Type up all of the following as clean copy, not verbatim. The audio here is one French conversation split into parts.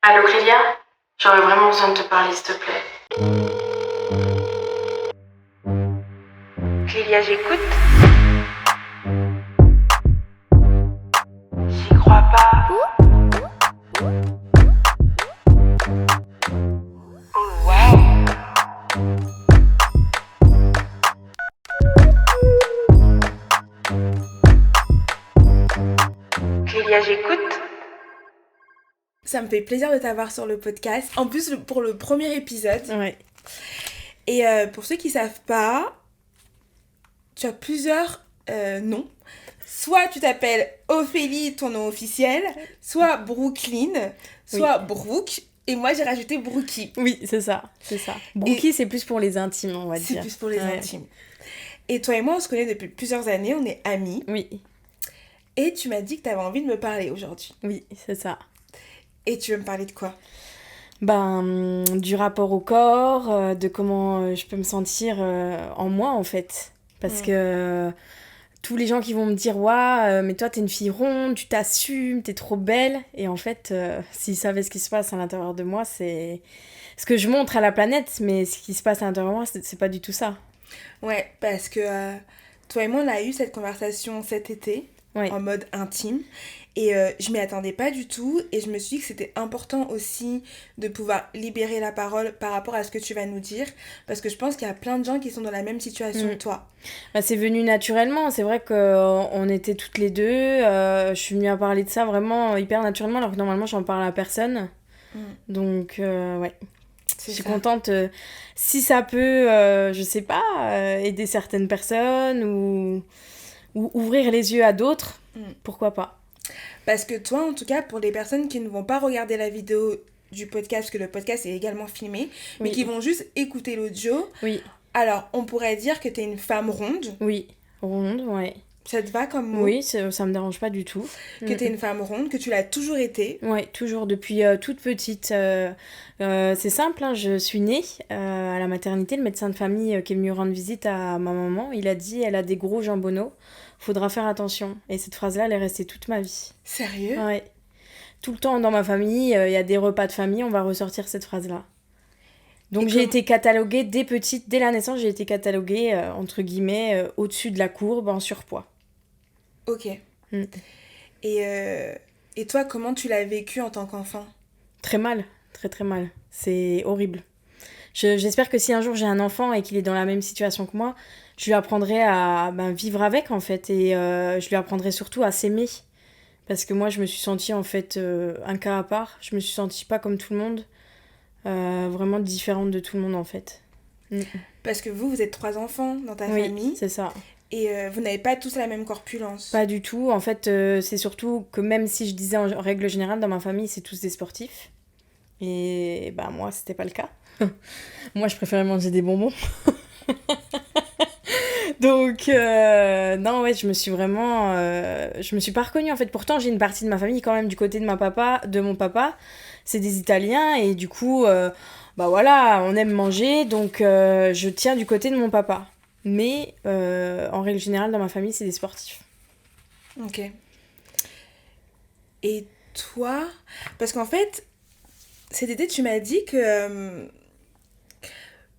Allô Clélia? J'aurais vraiment besoin de te parler, s'il te plaît. Clélia, j'écoute. J'y crois pas. Oh waouh! Clélia, j'écoute. Ça me fait plaisir de t'avoir sur le podcast. En plus, pour le premier épisode. Ouais. Et pour ceux qui savent pas, tu as plusieurs noms. Soit tu t'appelles Ophélie, ton nom officiel, soit Brooklyn, soit Brooke. Et moi, j'ai rajouté Brookie. Oui, c'est ça. Brookie, c'est plus pour les intimes, on va dire. C'est plus pour les intimes. Et toi et moi, on se connaît depuis plusieurs années, on est amis. Oui. Et tu m'as dit que tu avais envie de me parler aujourd'hui. Oui, c'est ça. Et tu veux me parler de quoi ? Du rapport au corps, de comment je peux me sentir en moi, en fait. Parce que tous les gens qui vont me dire « Waouh, mais toi, t'es une fille ronde, tu t'assumes, t'es trop belle. » Et en fait, s'ils savaient ce qui se passe à l'intérieur de moi, c'est ce que je montre à la planète, mais ce qui se passe à l'intérieur de moi, c'est pas du tout ça. Ouais, parce que toi et moi, on a eu cette conversation cet été, en mode intime. Et je m'y attendais pas du tout. Et je me suis dit que c'était important aussi de pouvoir libérer la parole par rapport à ce que tu vas nous dire. Parce que je pense qu'il y a plein de gens qui sont dans la même situation que toi. Bah, c'est venu naturellement. C'est vrai qu'on était toutes les deux. Je suis venue à parler de ça vraiment hyper naturellement, alors que normalement, j'en parle à personne. Donc, ouais. Je suis contente. Si ça peut, je sais pas, aider certaines personnes ou ouvrir les yeux à d'autres, pourquoi pas. Parce que toi, en tout cas, pour les personnes qui ne vont pas regarder la vidéo du podcast, parce que le podcast est également filmé, mais qui vont juste écouter l'audio, alors on pourrait dire que t'es une femme ronde. Oui, ronde, ouais. Ça te va comme mot ? Oui, ça me dérange pas du tout. Que t'es une femme ronde, que tu l'as toujours été. Ouais, toujours, depuis toute petite. C'est simple, hein, je suis née à la maternité. Le médecin de famille qui est venu rendre visite à ma maman, il a dit « Elle a des gros jambonneaux, faudra faire attention ». Et cette phrase-là, elle est restée toute ma vie. Sérieux ? Ouais. Tout le temps dans ma famille, il y a des repas de famille, on va ressortir cette phrase-là. Donc j'ai été cataloguée dès petite, dès la naissance, j'ai été cataloguée, entre guillemets, au-dessus de la courbe, en surpoids. Ok. Et toi, comment tu l'as vécu en tant qu'enfant ? Très mal, très très mal. C'est horrible. J'espère que si un jour j'ai un enfant et qu'il est dans la même situation que moi, je lui apprendrai à vivre avec, en fait. Et je lui apprendrai surtout à s'aimer. Parce que moi, je me suis sentie, en fait, un cas à part. Je me suis sentie pas comme tout le monde. Vraiment différente de tout le monde, en fait. Parce que vous êtes 3 enfants dans ta famille. Oui, c'est ça. Et vous n'avez pas tous la même corpulence. Pas du tout. En fait, c'est surtout que même si je disais en règle générale, dans ma famille, c'est tous des sportifs. Et bah moi, c'était pas le cas. Moi, je préférais manger des bonbons. Donc, non, ouais, je me suis vraiment... je me suis pas reconnue, en fait. Pourtant, j'ai une partie de ma famille, quand même, du côté de mon papa. C'est des Italiens, et du coup, bah voilà, on aime manger, donc je tiens du côté de mon papa. Mais en règle générale, dans ma famille, c'est des sportifs. Ok. Et toi, parce qu'en fait, cet été, tu m'as dit que...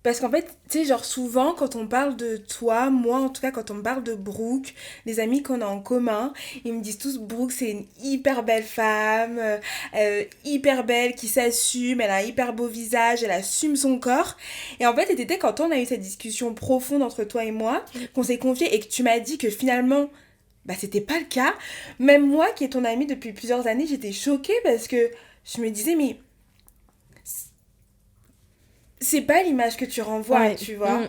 Parce qu'en fait, tu sais, genre souvent, quand on parle de toi, moi en tout cas, quand on me parle de Brooke, les amis qu'on a en commun, ils me disent tous Brooke, c'est une hyper belle femme, hyper belle, qui s'assume, elle a un hyper beau visage, elle assume son corps. Et en fait, c'était quand on a eu cette discussion profonde entre toi et moi, qu'on s'est confié et que tu m'as dit que finalement, bah c'était pas le cas. Même moi, qui est ton amie depuis plusieurs années, j'étais choquée parce que je me disais, mais... c'est pas l'image que tu renvoies, tu vois.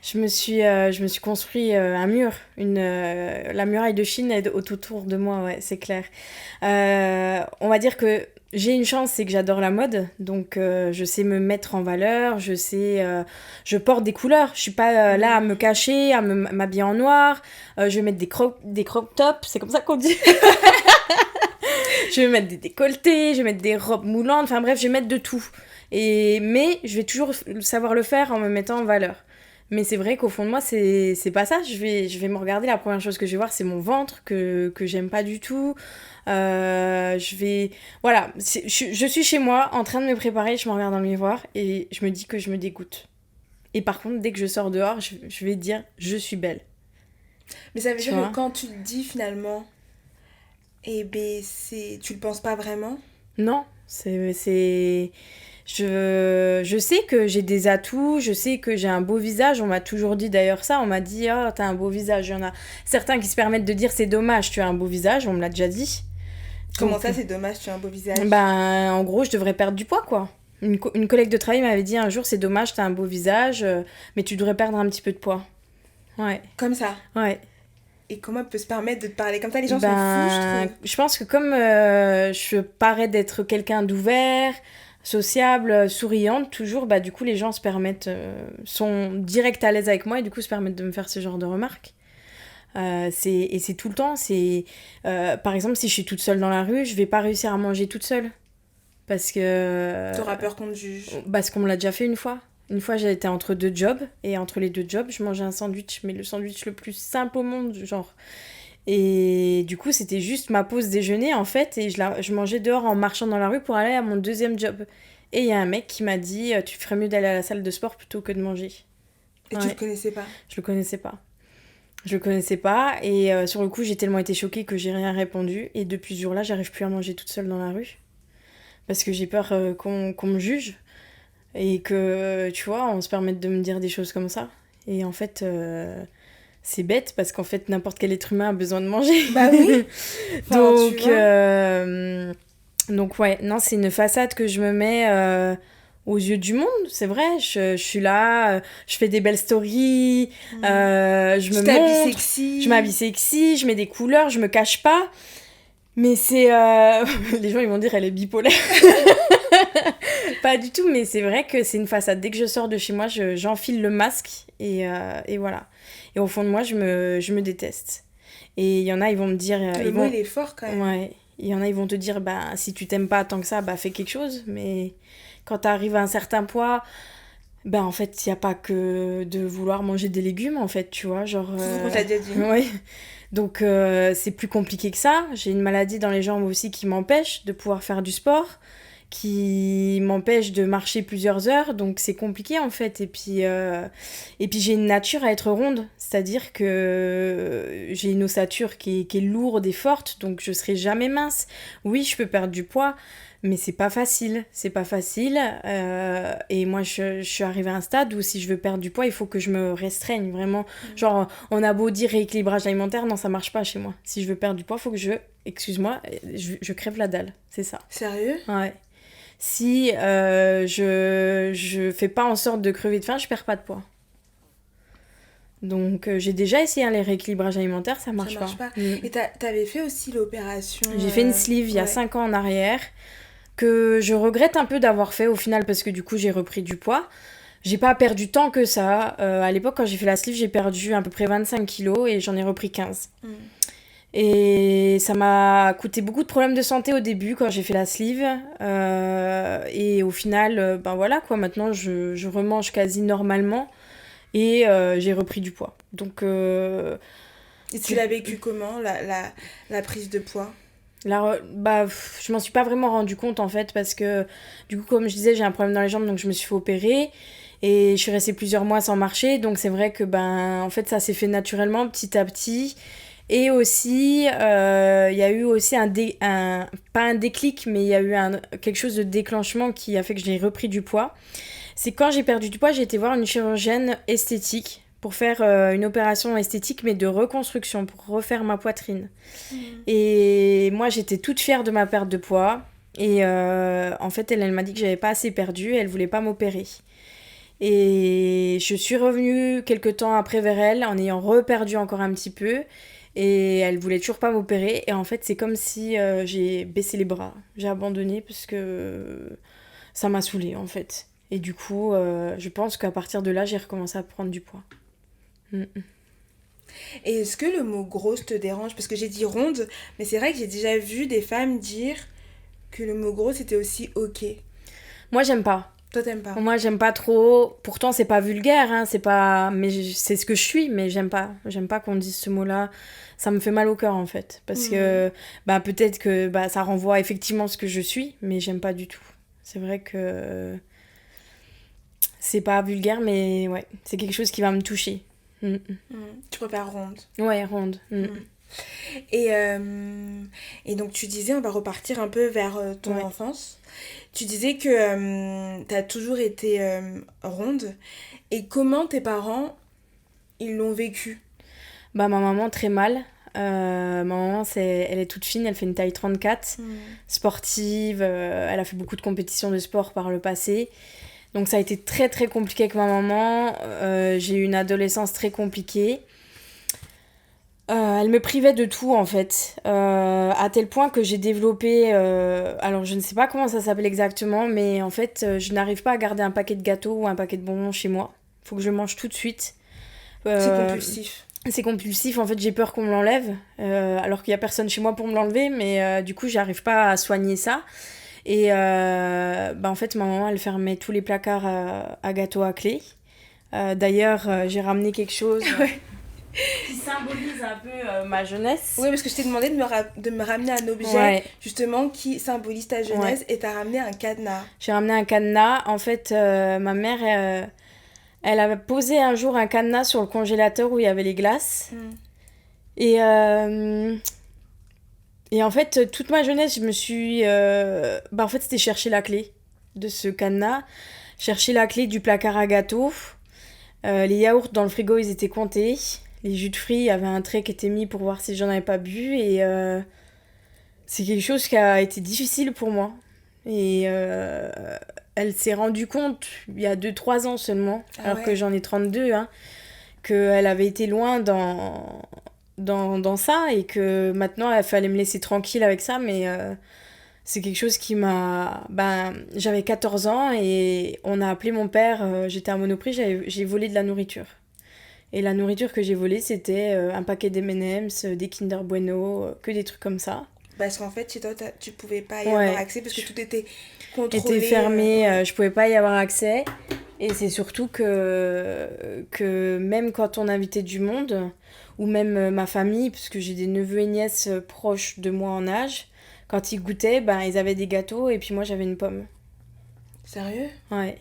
Je me suis construit un mur, la muraille de Chine est autour de moi, ouais, c'est clair. On va dire que j'ai une chance, c'est que j'adore la mode, donc je sais me mettre en valeur, je porte des couleurs, je suis pas là à me cacher, à m'habiller en noir, je vais mettre des crop tops, c'est comme ça qu'on dit. Je vais mettre des décolletés, je vais mettre des robes moulantes, enfin bref, je vais mettre de tout. Mais je vais toujours savoir le faire en me mettant en valeur. Mais c'est vrai qu'au fond de moi, c'est pas ça. Je vais me regarder, la première chose que je vais voir, c'est mon ventre, que j'aime pas du tout. Voilà, je suis chez moi en train de me préparer, je me regarde dans le miroir et je me dis que je me dégoûte. Et par contre, dès que je sors dehors, je vais dire je suis belle. Mais ça veut Tu dire vois? que quand tu le dis finalement, eh ben tu le penses pas vraiment. Non, je sais que j'ai des atouts, je sais que j'ai un beau visage. On m'a toujours dit d'ailleurs ça. On m'a dit, oh, t'as un beau visage. Il y en a certains qui se permettent de dire, c'est dommage, tu as un beau visage. On me l'a déjà dit. Comment Donc, ça, c'est dommage, tu as un beau visage. ben, en gros, je devrais perdre du poids, quoi. Une collègue de travail m'avait dit un jour, c'est dommage, t'as un beau visage, mais tu devrais perdre un petit peu de poids. Ouais, Comme ça. ouais. Et comment elle peut se permettre de te parler comme ça? Les gens sont fous, je trouve. Je pense que comme je parais d'être quelqu'un d'ouvert, sociable, souriante, toujours, bah du coup les gens se permettent, sont direct à l'aise avec moi et du coup se permettent de me faire ce genre de remarques. C'est tout le temps. Par exemple, si je suis toute seule dans la rue, je vais pas réussir à manger toute seule. Parce que... T'auras peur qu'on te juge. Parce qu'on me l'a déjà fait une fois. Une fois, j'étais entre 2 jobs, et entre les 2 jobs, je mangeais un sandwich, mais le sandwich le plus simple au monde, genre. Et du coup, c'était juste ma pause déjeuner, en fait, et je mangeais dehors en marchant dans la rue pour aller à mon 2e job. Et il y a un mec qui m'a dit, tu ferais mieux d'aller à la salle de sport plutôt que de manger. Et tu le connaissais pas? Je le connaissais pas. Je le connaissais pas, et sur le coup, j'ai tellement été choquée que j'ai rien répondu, et depuis ce jour-là, j'arrive plus à manger toute seule dans la rue. Parce que j'ai peur qu'on me juge. Et que, tu vois, on se permette de me dire des choses comme ça. Et en fait, c'est bête parce qu'en fait, n'importe quel être humain a besoin de manger. Bah oui. Enfin, Donc, ouais, non, c'est une façade que je me mets aux yeux du monde, c'est vrai. Je suis là, je fais des belles stories, je me montre, sexy. je m'habille sexy, je mets des couleurs, je me cache pas. Mais c'est... Les gens, ils vont dire, elle est bipolaire. Pas du tout, mais c'est vrai que c'est une façade. Dès que je sors de chez moi, j'enfile le masque et voilà. Et au fond de moi, je me déteste. Et il y en a, ils vont me dire... Le mot, il est fort quand même. Ouais. Il y en a, ils vont te dire, bah, si tu t'aimes pas tant que ça, bah, fais quelque chose. Mais quand t'arrives à un certain poids, bah, en fait, il n'y a pas que de vouloir manger des légumes, en fait, tu vois. Genre... On t'a déjà dit. Ouais. Donc, c'est plus compliqué que ça. J'ai une maladie dans les jambes aussi qui m'empêche de pouvoir faire du sport, qui m'empêche de marcher plusieurs heures, donc c'est compliqué en fait. Et puis j'ai une nature à être ronde, c'est-à-dire que j'ai une ossature qui est lourde et forte, donc je serai jamais mince. Oui, je peux perdre du poids, mais c'est pas facile. Et moi, je suis arrivée à un stade où si je veux perdre du poids, il faut que je me restreigne vraiment. Genre, on a beau dire rééquilibrage alimentaire, non, ça marche pas chez moi. Si je veux perdre du poids, il faut que je crève la dalle, c'est ça. Sérieux? Ouais. Si je fais pas en sorte de crever de faim, je perds pas de poids. Donc j'ai déjà essayé les rééquilibrages alimentaires, ça marche pas. Et t'avais fait aussi l'opération... J'ai fait une sleeve il y a 5 ans en arrière, que je regrette un peu d'avoir fait au final parce que du coup j'ai repris du poids. J'ai pas perdu tant que ça. À l'époque quand j'ai fait la sleeve, j'ai perdu à peu près 25 kilos et j'en ai repris 15. Et ça m'a coûté beaucoup de problèmes de santé au début quand j'ai fait la sleeve. Et au final, ben voilà quoi, maintenant je remange quasi normalement et j'ai repris du poids. Donc, et tu l'as vécu comment, la prise de poids? Je m'en suis pas vraiment rendu compte en fait parce que du coup, comme je disais, j'ai un problème dans les jambes donc je me suis fait opérer. Et je suis restée plusieurs mois sans marcher. Donc c'est vrai que en fait, ça s'est fait naturellement petit à petit. Et aussi, il y a eu aussi pas un déclic, mais il y a eu quelque chose de déclenchement qui a fait que j'ai repris du poids. C'est quand j'ai perdu du poids, j'ai été voir une chirurgienne esthétique pour faire une opération esthétique, mais de reconstruction, pour refaire ma poitrine. Et moi, j'étais toute fière de ma perte de poids. Et en fait, elle m'a dit que j'avais pas assez perdu et elle voulait pas m'opérer. Et je suis revenue quelques temps après vers elle en ayant reperdu encore un petit peu. Et elle voulait toujours pas m'opérer. Et en fait, c'est comme si j'ai baissé les bras. J'ai abandonné parce que ça m'a saoulée, en fait. Et du coup, je pense qu'à partir de là, j'ai recommencé à prendre du poids. Et est-ce que le mot grosse te dérange? Parce que j'ai dit ronde, mais c'est vrai que j'ai déjà vu des femmes dire que le mot grosse était aussi ok. Moi, j'aime pas. Toi, t'aimes pas? Moi, j'aime pas trop. Pourtant, c'est pas vulgaire, hein, c'est pas. Mais c'est ce que je suis, mais j'aime pas. J'aime pas qu'on dise ce mot-là. Ça me fait mal au cœur, en fait. Parce que, bah, peut-être que bah, ça renvoie effectivement ce que je suis, mais j'aime pas du tout. C'est vrai que. C'est pas vulgaire, mais ouais, c'est quelque chose qui va me toucher. Tu préfères ronde. Ouais, ronde. Et, et donc, tu disais, on va repartir un peu vers ton enfance. Tu disais que tu as toujours été ronde. Et comment tes parents, ils l'ont vécu? Bah, ma maman, très mal. Ma maman, elle est toute fine, elle fait une taille 34, sportive, elle a fait beaucoup de compétitions de sport par le passé. Donc ça a été très très compliqué avec ma maman. J'ai eu une adolescence très compliquée. Elle me privait de tout en fait, à tel point que j'ai développé, alors je ne sais pas comment ça s'appelle exactement, mais en fait je n'arrive pas à garder un paquet de gâteaux ou un paquet de bonbons chez moi. Faut que je le mange tout de suite. C'est compulsif. C'est compulsif, en fait j'ai peur qu'on me l'enlève, alors qu'il n'y a personne chez moi pour me l'enlever, mais du coup j'arrive pas à soigner ça. Et bah en fait ma maman elle fermait tous les placards à gâteaux à clé. D'ailleurs j'ai ramené quelque chose... qui symbolise un peu ma jeunesse. Oui, parce que je t'ai demandé de me ramener un objet, justement, qui symbolise ta jeunesse, et t'as ramené un cadenas. J'ai ramené un cadenas. En fait, ma mère, elle avait posé un jour un cadenas sur le congélateur où il y avait les glaces. Et en fait, toute ma jeunesse, je me suis... en fait, c'était chercher la clé de ce cadenas. Chercher la clé du placard à gâteaux. Les yaourts dans le frigo, ils étaient comptés. Les jus de fruits, il y avait un trait qui était mis pour voir si j'en avais pas bu. Et c'est quelque chose qui a été difficile pour moi. Et elle s'est rendue compte, il y a 2-3 ans seulement, alors que j'en ai 32, hein, qu'elle avait été loin dans ça et que maintenant, il fallait me laisser tranquille avec ça. Mais c'est quelque chose qui m'a... j'avais 14 ans et on a appelé mon père. J'étais à Monoprix, j'ai volé de la nourriture. Et la nourriture que j'ai volée, c'était un paquet d'M&M's, des Kinder Bueno, que des trucs comme ça. Parce qu'en fait, chez toi, tu pouvais pas y avoir accès parce que tout était contrôlé. Était fermé, je pouvais pas y avoir accès. Et c'est surtout que même quand on invitait du monde, ou même ma famille, parce que j'ai des neveux et nièces proches de moi en âge, quand ils goûtaient, ils avaient des gâteaux et puis moi j'avais une pomme. Sérieux? Ouais.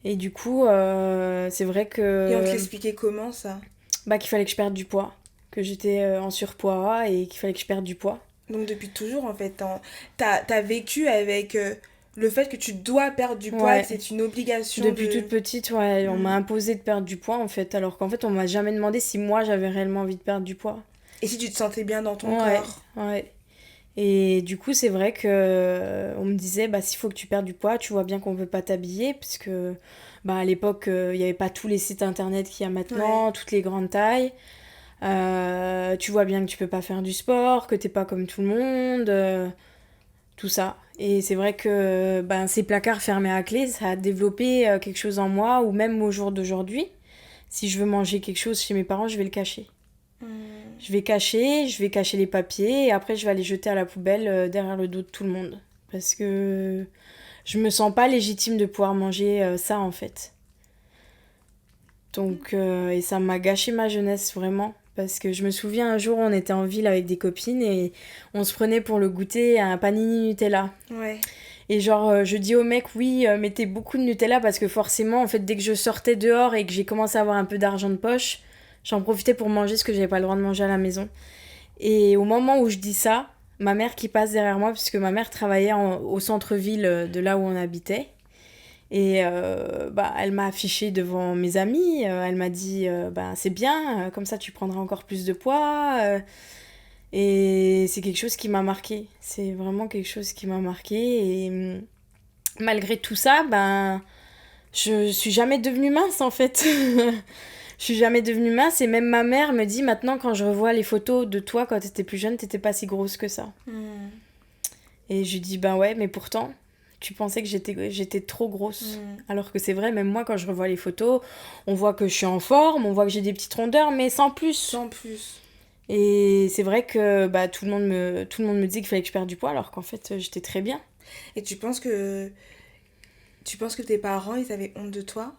Et du coup, c'est vrai que... Et on te l'expliquait comment, ça? Qu'il fallait que je perde du poids. Que j'étais en surpoids et qu'il fallait que je perde du poids. Donc depuis toujours, en fait, t'as vécu avec le fait que tu dois perdre du poids, et que c'est une obligation. Depuis toute petite, on m'a imposé de perdre du poids, en fait. Alors qu'en fait, on m'a jamais demandé si moi, j'avais réellement envie de perdre du poids. Et si tu te sentais bien dans ton corps. Ouais. Et du coup, c'est vrai que on me disait, s'il faut que tu perdes du poids, tu vois bien qu'on veut pas t'habiller, parce que à l'époque, il y avait pas tous les sites internet qu'il y a maintenant, toutes les grandes tailles. Tu vois bien que tu peux pas faire du sport, que t'es pas comme tout le monde, tout ça. Et c'est vrai que ces placards fermés à clé, ça a développé quelque chose en moi, ou même au jour d'aujourd'hui, si je veux manger quelque chose chez mes parents, je vais le cacher. Je vais cacher les papiers et après je vais aller jeter à la poubelle derrière le dos de tout le monde. Parce que je me sens pas légitime de pouvoir manger ça en fait. Donc, et ça m'a gâché ma jeunesse vraiment. Parce que je me souviens un jour, on était en ville avec des copines et on se prenait pour le goûter à un panini Nutella. Ouais. Et genre, je dis au mec, oui, mettez beaucoup de Nutella parce que forcément, en fait, dès que je sortais dehors et que j'ai commencé à avoir un peu d'argent de poche, j'en profitais pour manger ce que j'avais pas le droit de manger à la maison. Et au moment où je dis ça, ma mère qui passe derrière moi, puisque ma mère travaillait au centre-ville de là où on habitait, et elle m'a affichée devant mes amis, elle m'a dit c'est bien, comme ça tu prendras encore plus de poids. Et c'est quelque chose qui m'a marqué. C'est vraiment quelque chose qui m'a marqué. Et malgré tout ça, je suis jamais devenue mince en fait. Je suis jamais devenue mince et même ma mère me dit maintenant quand je revois les photos de toi quand t'étais plus jeune, t'étais pas si grosse que ça. Et je lui dis ouais, mais pourtant tu pensais que j'étais trop grosse. Alors que c'est vrai, même moi quand je revois les photos, on voit que je suis en forme, on voit que j'ai des petites rondeurs, mais sans plus. Sans plus. Et c'est vrai que tout le monde me disait qu'il fallait que je perde du poids alors qu'en fait j'étais très bien. Et tu penses que tu penses que tes parents, ils avaient honte de toi?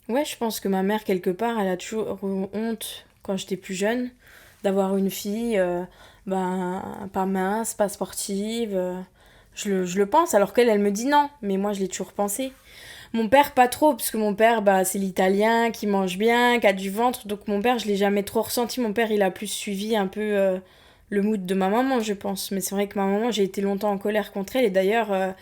Ouais, je pense que ma mère, quelque part, elle a toujours eu honte, quand j'étais plus jeune, d'avoir une fille, pas mince, pas sportive. Je le pense, alors qu'elle, elle me dit non. Mais moi, je l'ai toujours pensé. Mon père, pas trop, parce que mon père, c'est l'italien qui mange bien, qui a du ventre. Donc mon père, je l'ai jamais trop ressenti. Mon père, il a plus suivi un peu le mood de ma maman, je pense. Mais c'est vrai que ma maman, j'ai été longtemps en colère contre elle. Et d'ailleurs,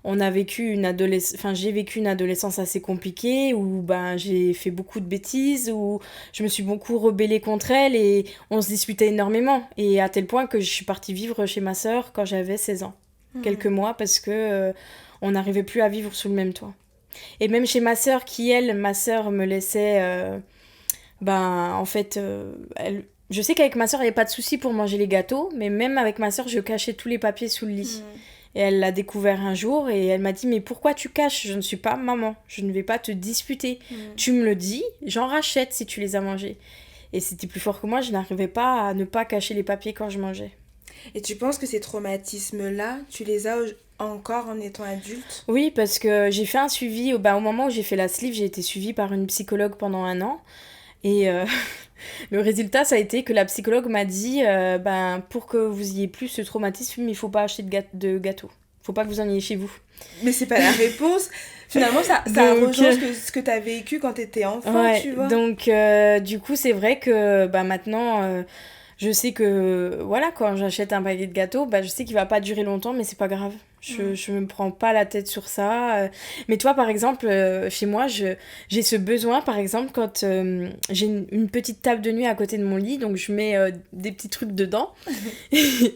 j'ai vécu une adolescence assez compliquée où j'ai fait beaucoup de bêtises, où je me suis beaucoup rebellée contre elle et on se disputait énormément. Et à tel point que je suis partie vivre chez ma sœur quand j'avais 16 ans. Quelques mois parce que on n'arrivait plus à vivre sous le même toit. Et même chez ma sœur, ma sœur me laissait. En fait, je sais qu'avec ma sœur, il n'y avait pas de souci pour manger les gâteaux, mais même avec ma sœur, je cachais tous les papiers sous le lit. Et elle l'a découvert un jour et elle m'a dit: mais pourquoi tu caches? Je ne suis pas maman, je ne vais pas te disputer. Tu me le dis, j'en rachète si tu les as mangés. Et c'était plus fort que moi, je n'arrivais pas à ne pas cacher les papiers quand je mangeais. Et tu penses que ces traumatismes-là, tu les as encore en étant adulte? Oui, parce que j'ai fait un suivi, au moment où j'ai fait la sleeve, j'ai été suivie par une psychologue pendant 1 an. Et le résultat, ça a été que la psychologue m'a dit pour que vous ayez plus ce traumatisme, il faut pas acheter de gâteaux. Faut pas que vous en ayez chez vous. Mais c'est pas la réponse. Finalement, ça rejoint ce que t'as vécu quand t'étais enfant, ouais, tu vois. Donc, du coup, c'est vrai que maintenant, je sais que, voilà, quand j'achète un paquet de gâteaux, je sais qu'il va pas durer longtemps, mais c'est pas grave. Je me prends pas la tête sur ça. Mais toi, par exemple, chez moi, j'ai ce besoin, par exemple, quand j'ai une petite table de nuit à côté de mon lit, donc je mets des petits trucs dedans.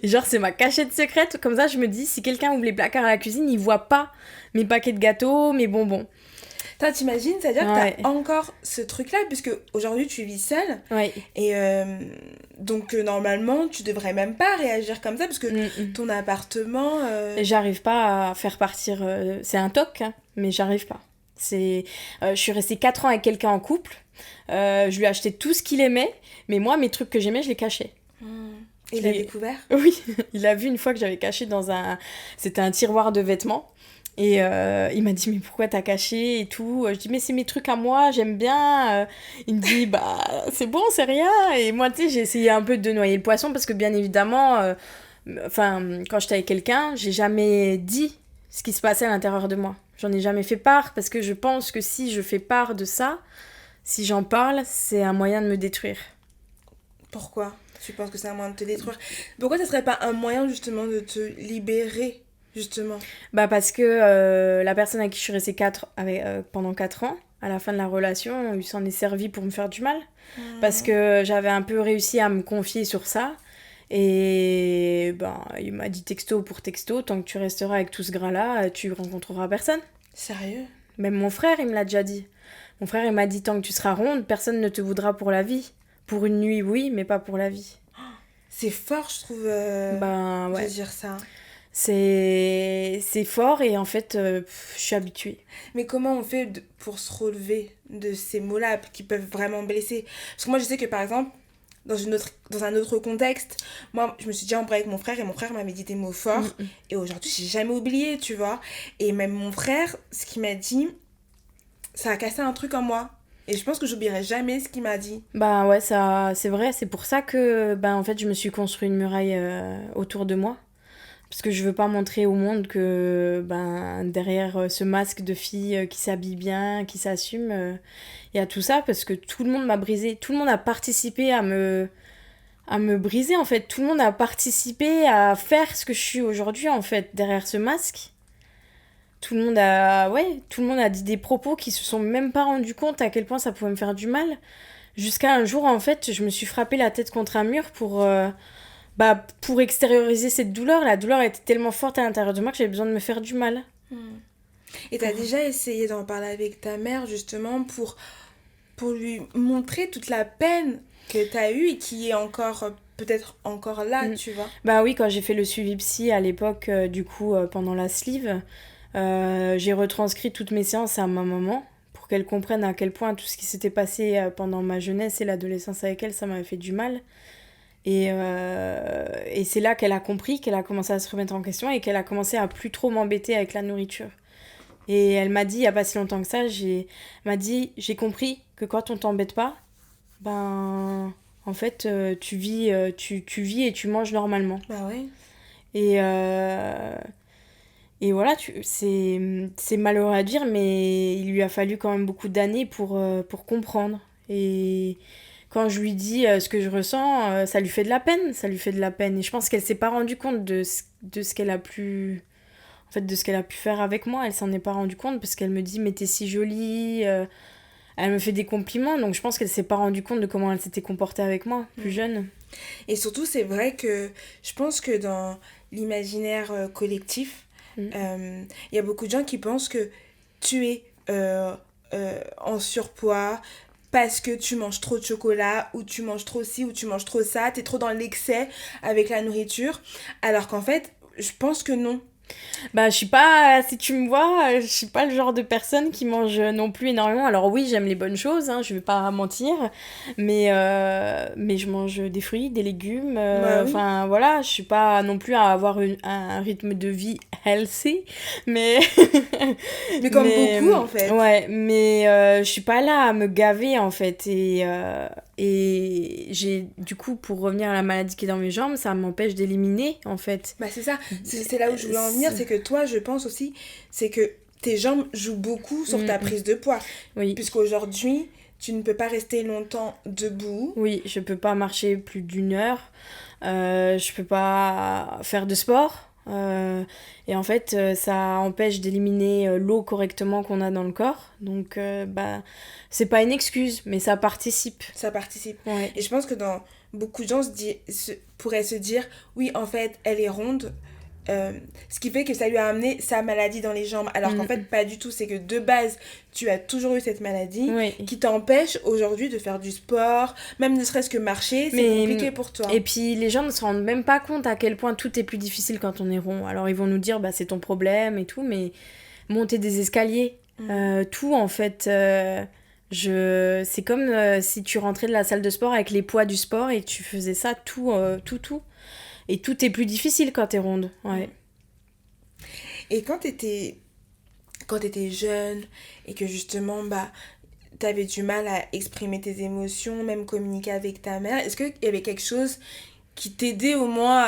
Genre, c'est ma cachette secrète. Comme ça, je me dis, si quelqu'un ouvre les placards à la cuisine, il voit pas mes paquets de gâteaux, mes bonbons. T'imagines, c'est-à-dire que t'as encore ce truc-là, puisque aujourd'hui tu vis seule. Ouais. Et donc normalement, tu devrais même pas réagir comme ça, parce que ton appartement... J'arrive pas à faire partir... c'est un toc, hein, mais j'arrive pas. Je suis restée 4 ans avec quelqu'un en couple. Je lui ai acheté tout ce qu'il aimait, mais moi, mes trucs que j'aimais, je les cachais. Et il a découvert? Oui, il a vu une fois que j'avais caché c'était un tiroir de vêtements. Et il m'a dit: mais pourquoi t'as caché et tout? Je dis: mais c'est mes trucs à moi, j'aime bien. Il me dit: c'est bon, c'est rien. Et moi, tu sais, j'ai essayé un peu de noyer le poisson parce que bien évidemment, quand j'étais avec quelqu'un, j'ai jamais dit ce qui se passait à l'intérieur de moi. J'en ai jamais fait part parce que je pense que si je fais part de ça, si j'en parle, c'est un moyen de me détruire. Pourquoi tu penses que c'est un moyen de te détruire? Pourquoi ça serait pas un moyen justement de te libérer? Justement. Parce que la personne à qui je suis restée pendant 4 ans, à la fin de la relation, il s'en est servi pour me faire du mal. Parce que j'avais un peu réussi à me confier sur ça. Et il m'a dit texto pour texto: tant que tu resteras avec tout ce gras-là, tu rencontreras personne. Sérieux? Même mon frère, il me l'a déjà dit. Mon frère, il m'a dit: tant que tu seras ronde, personne ne te voudra pour la vie. Pour une nuit, oui, mais pas pour la vie. C'est fort, je trouve, ouais. de dire ça. C'est fort et en fait, je suis habituée. Mais comment on fait pour se relever de ces mots-là qui peuvent vraiment blesser? Parce que moi, je sais que par exemple, dans un autre contexte, moi, je me suis déjà embrouillée avec mon frère et mon frère m'avait dit des mots forts. Et aujourd'hui, j'ai jamais oublié, tu vois. Et même mon frère, ce qu'il m'a dit, ça a cassé un truc en moi. Et je pense que j'oublierai jamais ce qu'il m'a dit. Ouais, ça, c'est vrai. C'est pour ça que en fait, je me suis construit une muraille autour de moi. Parce que je veux pas montrer au monde que derrière ce masque de fille qui s'habille bien, qui s'assume, il y a tout ça, parce que tout le monde m'a brisé, tout le monde a participé à me briser en fait, tout le monde a participé à faire ce que je suis aujourd'hui en fait, derrière ce masque. Tout le monde a dit des propos qui se sont même pas rendus compte à quel point ça pouvait me faire du mal. Jusqu'à un jour en fait, je me suis frappé la tête contre un mur pour extérioriser cette douleur. La douleur était tellement forte à l'intérieur de moi que j'avais besoin de me faire du mal. Et t'as déjà essayé d'en parler avec ta mère, justement, pour lui montrer toute la peine que t'as eue et qui est peut-être encore là, tu vois? Oui, quand j'ai fait le suivi psy à l'époque, pendant la sleeve, j'ai retranscrit toutes mes séances à ma maman pour qu'elle comprenne à quel point tout ce qui s'était passé pendant ma jeunesse et l'adolescence avec elle, ça m'avait fait du mal. Et c'est là qu'elle a compris, qu'elle a commencé à se remettre en question et qu'elle a commencé à plus trop m'embêter avec la nourriture. Et elle m'a dit, il y a pas si longtemps que ça, elle m'a dit, j'ai compris que quand on t'embête pas, ben, en fait, tu vis et tu manges normalement. Bah ouais. Et, et voilà, c'est malheureux à dire, mais il lui a fallu quand même beaucoup d'années pour comprendre. Et quand je lui dis ce que je ressens, ça lui fait de la peine, ça lui fait de la peine. Et je pense qu'elle s'est pas rendue compte de ce qu'elle a pu... En fait, de ce qu'elle a pu faire avec moi, elle s'en est pas rendue compte parce qu'elle me dit mais t'es si jolie, elle me fait des compliments, donc je pense qu'elle s'est pas rendue compte de comment elle s'était comportée avec moi, plus jeune. Et surtout, c'est vrai que je pense que dans l'imaginaire collectif, il y a beaucoup de gens qui pensent que tu es en surpoids parce que tu manges trop de chocolat, ou tu manges trop ci, ou tu manges trop ça, t'es trop dans l'excès avec la nourriture. Alors qu'en fait, je pense que non. Bah, je suis pas, si tu me vois, je suis pas le genre de personne qui mange non plus énormément. Alors oui, j'aime les bonnes choses, hein, je vais pas mentir, mais je mange des fruits, des légumes, Bah oui. enfin voilà, je suis pas non plus à avoir un rythme de vie healthy, mais Mais comme beaucoup, en fait. ouais, mais je suis pas là à me gaver en fait et j'ai du coup pour revenir à la maladie qui est dans mes jambes, ça m'empêche d'éliminer en fait. Bah c'est ça, c'est là où je voulais en venir, c'est que toi, je pense aussi, c'est que tes jambes jouent beaucoup sur ta prise de poids. Oui. Puisqu'aujourd'hui, tu ne peux pas rester longtemps debout. Oui, je peux pas marcher plus d'une heure, je peux pas faire de sport, et en fait, ça empêche d'éliminer l'eau correctement qu'on a dans le corps, donc bah, c'est pas une excuse, mais ça participe. Ça participe. Ouais. Et je pense que dans beaucoup de gens pourraient se dire, oui, en fait, elle est ronde, ce qui fait que ça lui a amené sa maladie dans les jambes. Alors qu'en fait, pas du tout. C'est que de base, tu as toujours eu cette maladie qui t'empêche aujourd'hui de faire du sport, même ne serait-ce que marcher, c'est compliqué pour toi. Et puis, les gens ne se rendent même pas compte à quel point tout est plus difficile quand on est rond. Alors, ils vont nous dire, bah, c'est ton problème et tout, mais monter des escaliers, tout en fait... c'est comme si tu rentrais de la salle de sport avec les poids du sport et que tu faisais ça tout. Et tout est plus difficile quand t'es ronde. Ouais. Et quand t'étais jeune et que justement, bah, t'avais du mal à exprimer tes émotions, même communiquer avec ta mère, est-ce qu'il y avait quelque chose qui t'aidait au moins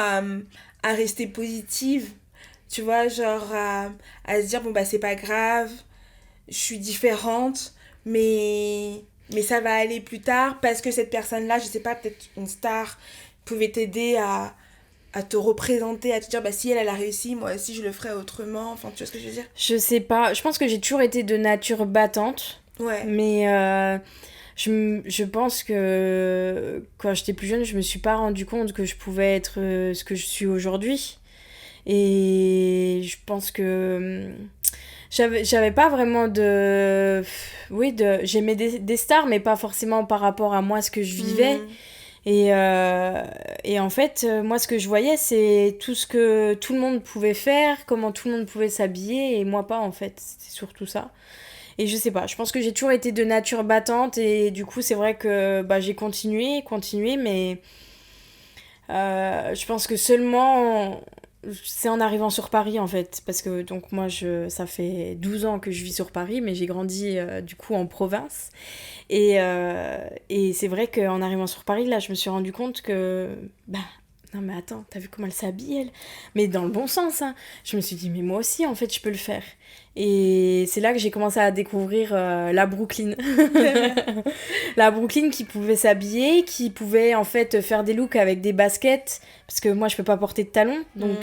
à rester positive? Tu vois, genre à se dire, bon, bah, c'est pas grave, je suis différente, mais ça va aller plus tard parce que cette personne-là, je sais pas, peut-être une star, pouvait t'aider à te représenter, à te dire, bah si elle a réussi, moi aussi je le ferais autrement, enfin tu vois ce que je veux dire? Je sais pas, je pense que j'ai toujours été de nature battante. Ouais. Mais je pense que quand j'étais plus jeune, je me suis pas rendu compte que je pouvais être ce que je suis aujourd'hui. Et je pense que j'avais pas vraiment de... Oui, j'aimais des stars, mais pas forcément par rapport à moi, ce que je vivais. Et en fait, moi, ce que je voyais, c'est tout ce que tout le monde pouvait faire, comment tout le monde pouvait s'habiller, et moi pas, en fait. C'était surtout ça. Et je sais pas, je pense que j'ai toujours été de nature battante, et du coup, c'est vrai que bah, j'ai continué, mais je pense que seulement... C'est en arrivant sur Paris, en fait. Parce que, donc, moi, ça fait 12 ans que je vis sur Paris, mais j'ai grandi, du coup, en province. Et c'est vrai qu'en arrivant sur Paris, là, je me suis rendu compte que... Bah, non, mais attends, t'as vu comment elle s'habille, elle? Mais dans le bon sens, hein. Je me suis dit, mais moi aussi, en fait, je peux le faire. Et c'est là que j'ai commencé à découvrir la Brooklyn. La Brooklyn qui pouvait s'habiller, qui pouvait, en fait, faire des looks avec des baskets, parce que moi, je peux pas porter de talons. Donc,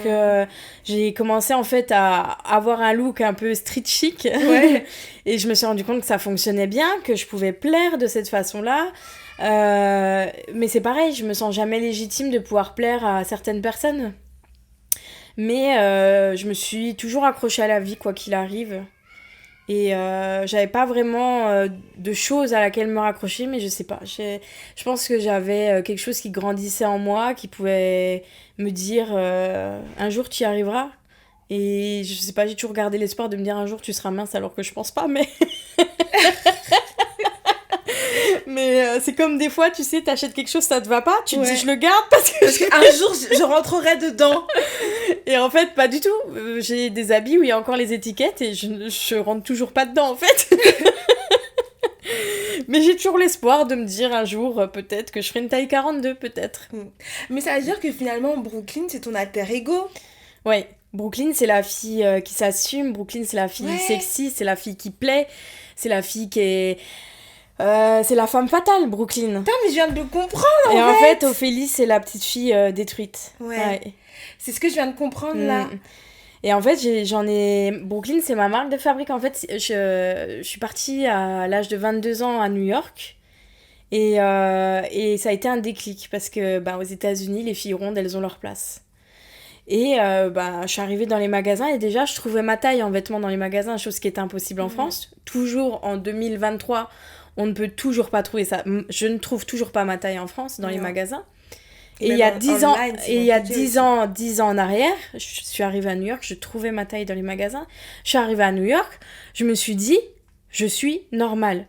j'ai commencé, en fait, à avoir un look un peu street chic. Ouais. Et je me suis rendu compte que ça fonctionnait bien, que je pouvais plaire de cette façon-là. Mais c'est pareil, je me sens jamais légitime de pouvoir plaire à certaines personnes. Mais je me suis toujours accrochée à la vie, quoi qu'il arrive. Et j'avais pas vraiment de choses à laquelle me raccrocher, mais je sais pas. Je pense que j'avais quelque chose qui grandissait en moi, qui pouvait me dire un jour tu y arriveras. Et je sais pas, j'ai toujours gardé l'espoir de me dire un jour tu seras mince alors que je pense pas, mais c'est comme des fois, tu sais, t'achètes quelque chose, ça te va pas, tu te Ouais. dis je le garde parce que Parce qu'un jour, je rentrerai dedans. Et en fait, pas du tout. J'ai des habits où il y a encore les étiquettes et je rentre toujours pas dedans, en fait. Mais j'ai toujours l'espoir de me dire un jour, peut-être, que je ferai une taille 42, peut-être. Mais ça veut dire que finalement, Brooklyn, c'est ton alter ego. Ouais, Brooklyn, c'est la fille qui s'assume. Brooklyn, c'est la fille Ouais. sexy, c'est la fille qui plaît. C'est la fille qui est... c'est la femme fatale, Brooklyn. Putain, mais je viens de le comprendre, Et en en fait. fait, Ophélie, c'est la petite fille détruite. Ouais. C'est ce que je viens de comprendre, là. Mm. Et en fait, j'en ai... Brooklyn, c'est ma marque de fabrique. En fait, je suis partie à l'âge de 22 ans à New York. Et ça a été un déclic. Parce que aux États-Unis, les filles rondes, elles ont leur place. Et je suis arrivée dans les magasins et déjà, je trouvais ma taille en vêtements dans les magasins, chose qui était impossible en France. Toujours en 2023, on ne peut toujours pas trouver ça. Je ne trouve toujours pas ma taille en France dans les magasins. Et il y a 10 ans, et il y a 10 ans en arrière, je suis arrivée à New York, je trouvais ma taille dans les magasins. Je suis arrivée à New York, je me suis dit, je suis normale.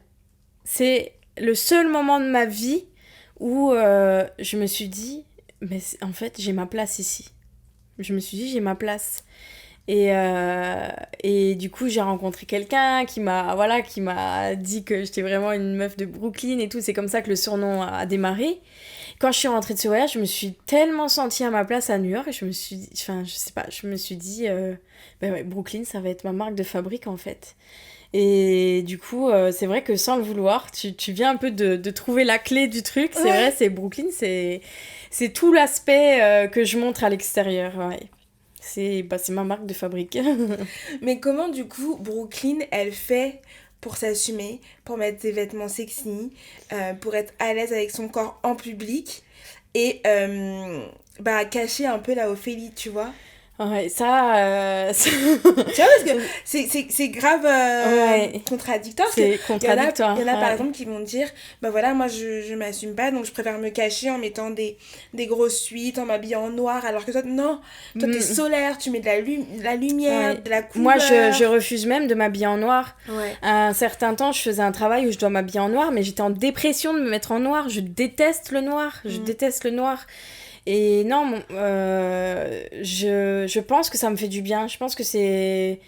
C'est le seul moment de ma vie où je me suis dit, mais en fait, j'ai ma place ici. Je me suis dit, j'ai ma place. Et du coup, j'ai rencontré quelqu'un qui m'a dit que j'étais vraiment une meuf de Brooklyn et tout. C'est comme ça que le surnom a démarré. Quand je suis rentrée de ce voyage, je me suis tellement sentie à ma place à New York et je me suis dit, Brooklyn, ça va être ma marque de fabrique en fait. Et du coup, c'est vrai que sans le vouloir, tu viens un peu de trouver la clé du truc. C'est vrai, c'est Brooklyn, c'est tout l'aspect que je montre à l'extérieur. Ouais. C'est ma marque de fabrique. Mais comment, du coup, Brooklyn, elle fait pour s'assumer, pour mettre des vêtements sexy, pour être à l'aise avec son corps en public et cacher un peu la Ophélie, tu vois? Ouais, ça... Tu vois, parce que c'est grave contradictoire. C'est contradictoire. Il y en a par exemple qui vont dire, moi je m'assume pas, donc je préfère me cacher en mettant des grosses suites, en m'habillant en noir, alors que toi, non, toi t'es solaire, tu mets de la lumière, de la couleur. Moi, je refuse même de m'habiller en noir. Ouais. À un certain temps, je faisais un travail où je dois m'habiller en noir, mais j'étais en dépression de me mettre en noir. Je déteste le noir. Je déteste le noir. Et non, je pense que ça me fait du bien. Je pense que c'est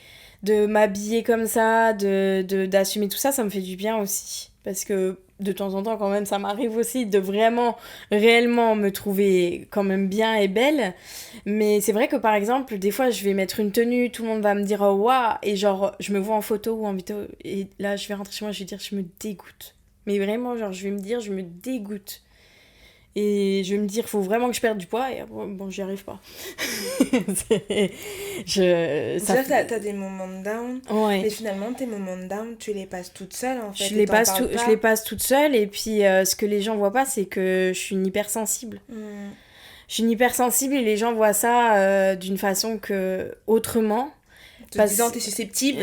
de m'habiller comme ça, d'assumer tout ça, ça me fait du bien aussi. Parce que de temps en temps, quand même, ça m'arrive aussi de vraiment, réellement me trouver quand même bien et belle. Mais c'est vrai que, par exemple, des fois, je vais mettre une tenue, tout le monde va me dire « Oh, waouh !» Et genre, je me vois en photo ou en vidéo. Et là, je vais rentrer chez moi, je vais dire « Je me dégoûte. » Mais vraiment, genre, je vais me dire « Je me dégoûte. » Et je vais me dire, il faut vraiment que je perde du poids. Et bon, j'y arrive pas. T'as des moments de down. Ouais. Mais finalement, tes moments de down, tu les passes toute seule, en fait. Je les passe toute seule. Et puis, ce que les gens voient pas, c'est que je suis une hypersensible. Je suis une hypersensible et les gens voient ça d'une façon que autrement. Te disant, t'es susceptible.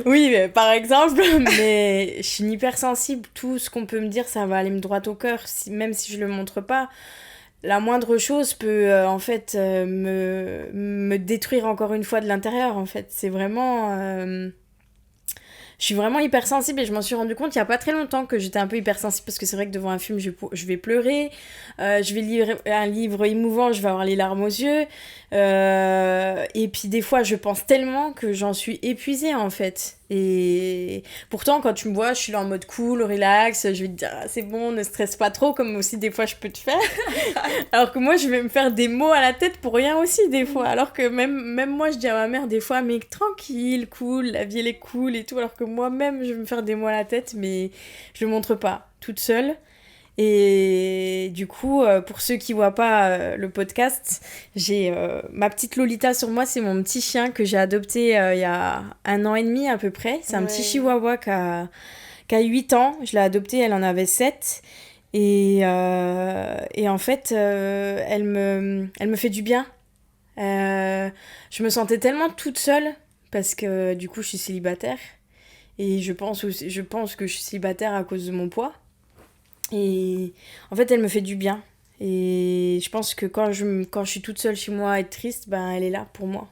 Oui, mais par exemple, mais je suis une hypersensible. Tout ce qu'on peut me dire, ça va aller me droit au cœur, même si je le montre pas. La moindre chose peut en fait me détruire encore une fois de l'intérieur. En fait, c'est vraiment. Je suis vraiment hypersensible et je m'en suis rendu compte il y a pas très longtemps que j'étais un peu hypersensible parce que c'est vrai que devant un film je vais pleurer, je vais lire un livre émouvant, je vais avoir les larmes aux yeux et puis des fois je pense tellement que j'en suis épuisée en fait. Et pourtant quand tu me vois je suis là en mode cool, relax, je vais te dire ah, c'est bon, ne stresse pas trop comme aussi des fois je peux te faire. Alors que moi je vais me faire des mots à la tête pour rien aussi des fois, alors que même moi je dis à ma mère des fois mais tranquille, cool, la vie elle est cool et tout, alors que moi-même je vais me faire des mots à la tête mais je le montre pas toute seule. Et du coup, pour ceux qui voient pas le podcast, j'ai ma petite Lolita sur moi, c'est mon petit chien que j'ai adopté il y a 1 an et demi à peu près. C'est un petit chihuahua qui a 8 ans. Je l'ai adopté, elle en avait 7. Et en fait, elle me fait du bien. Je me sentais tellement toute seule parce que du coup, je suis célibataire. Et je pense que je suis célibataire à cause de mon poids. Et en fait, elle me fait du bien. Et je pense que quand je suis toute seule chez moi et triste, elle est là pour moi.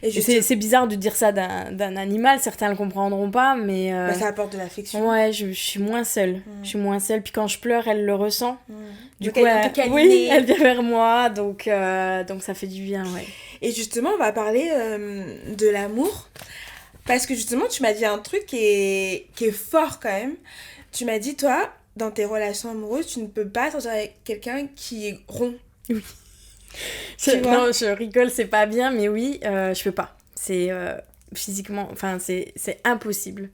Et Et c'est bizarre de dire ça d'un animal, certains le comprendront pas, mais... bah, ça apporte de l'affection. Ouais, je suis moins seule. Je suis moins seule, puis quand je pleure, elle le ressent. Du Donc coup, elle peut câliner. oui, elle vient vers moi, donc ça fait du bien, ouais. Et justement, on va parler de l'amour. Parce que justement, tu m'as dit un truc qui est fort quand même. Tu m'as dit, toi, dans tes relations amoureuses, tu ne peux pas sortir avec quelqu'un qui est rond. Oui. Tu vois? Non, je rigole, c'est pas bien, mais oui, je peux pas. C'est physiquement, enfin, c'est impossible.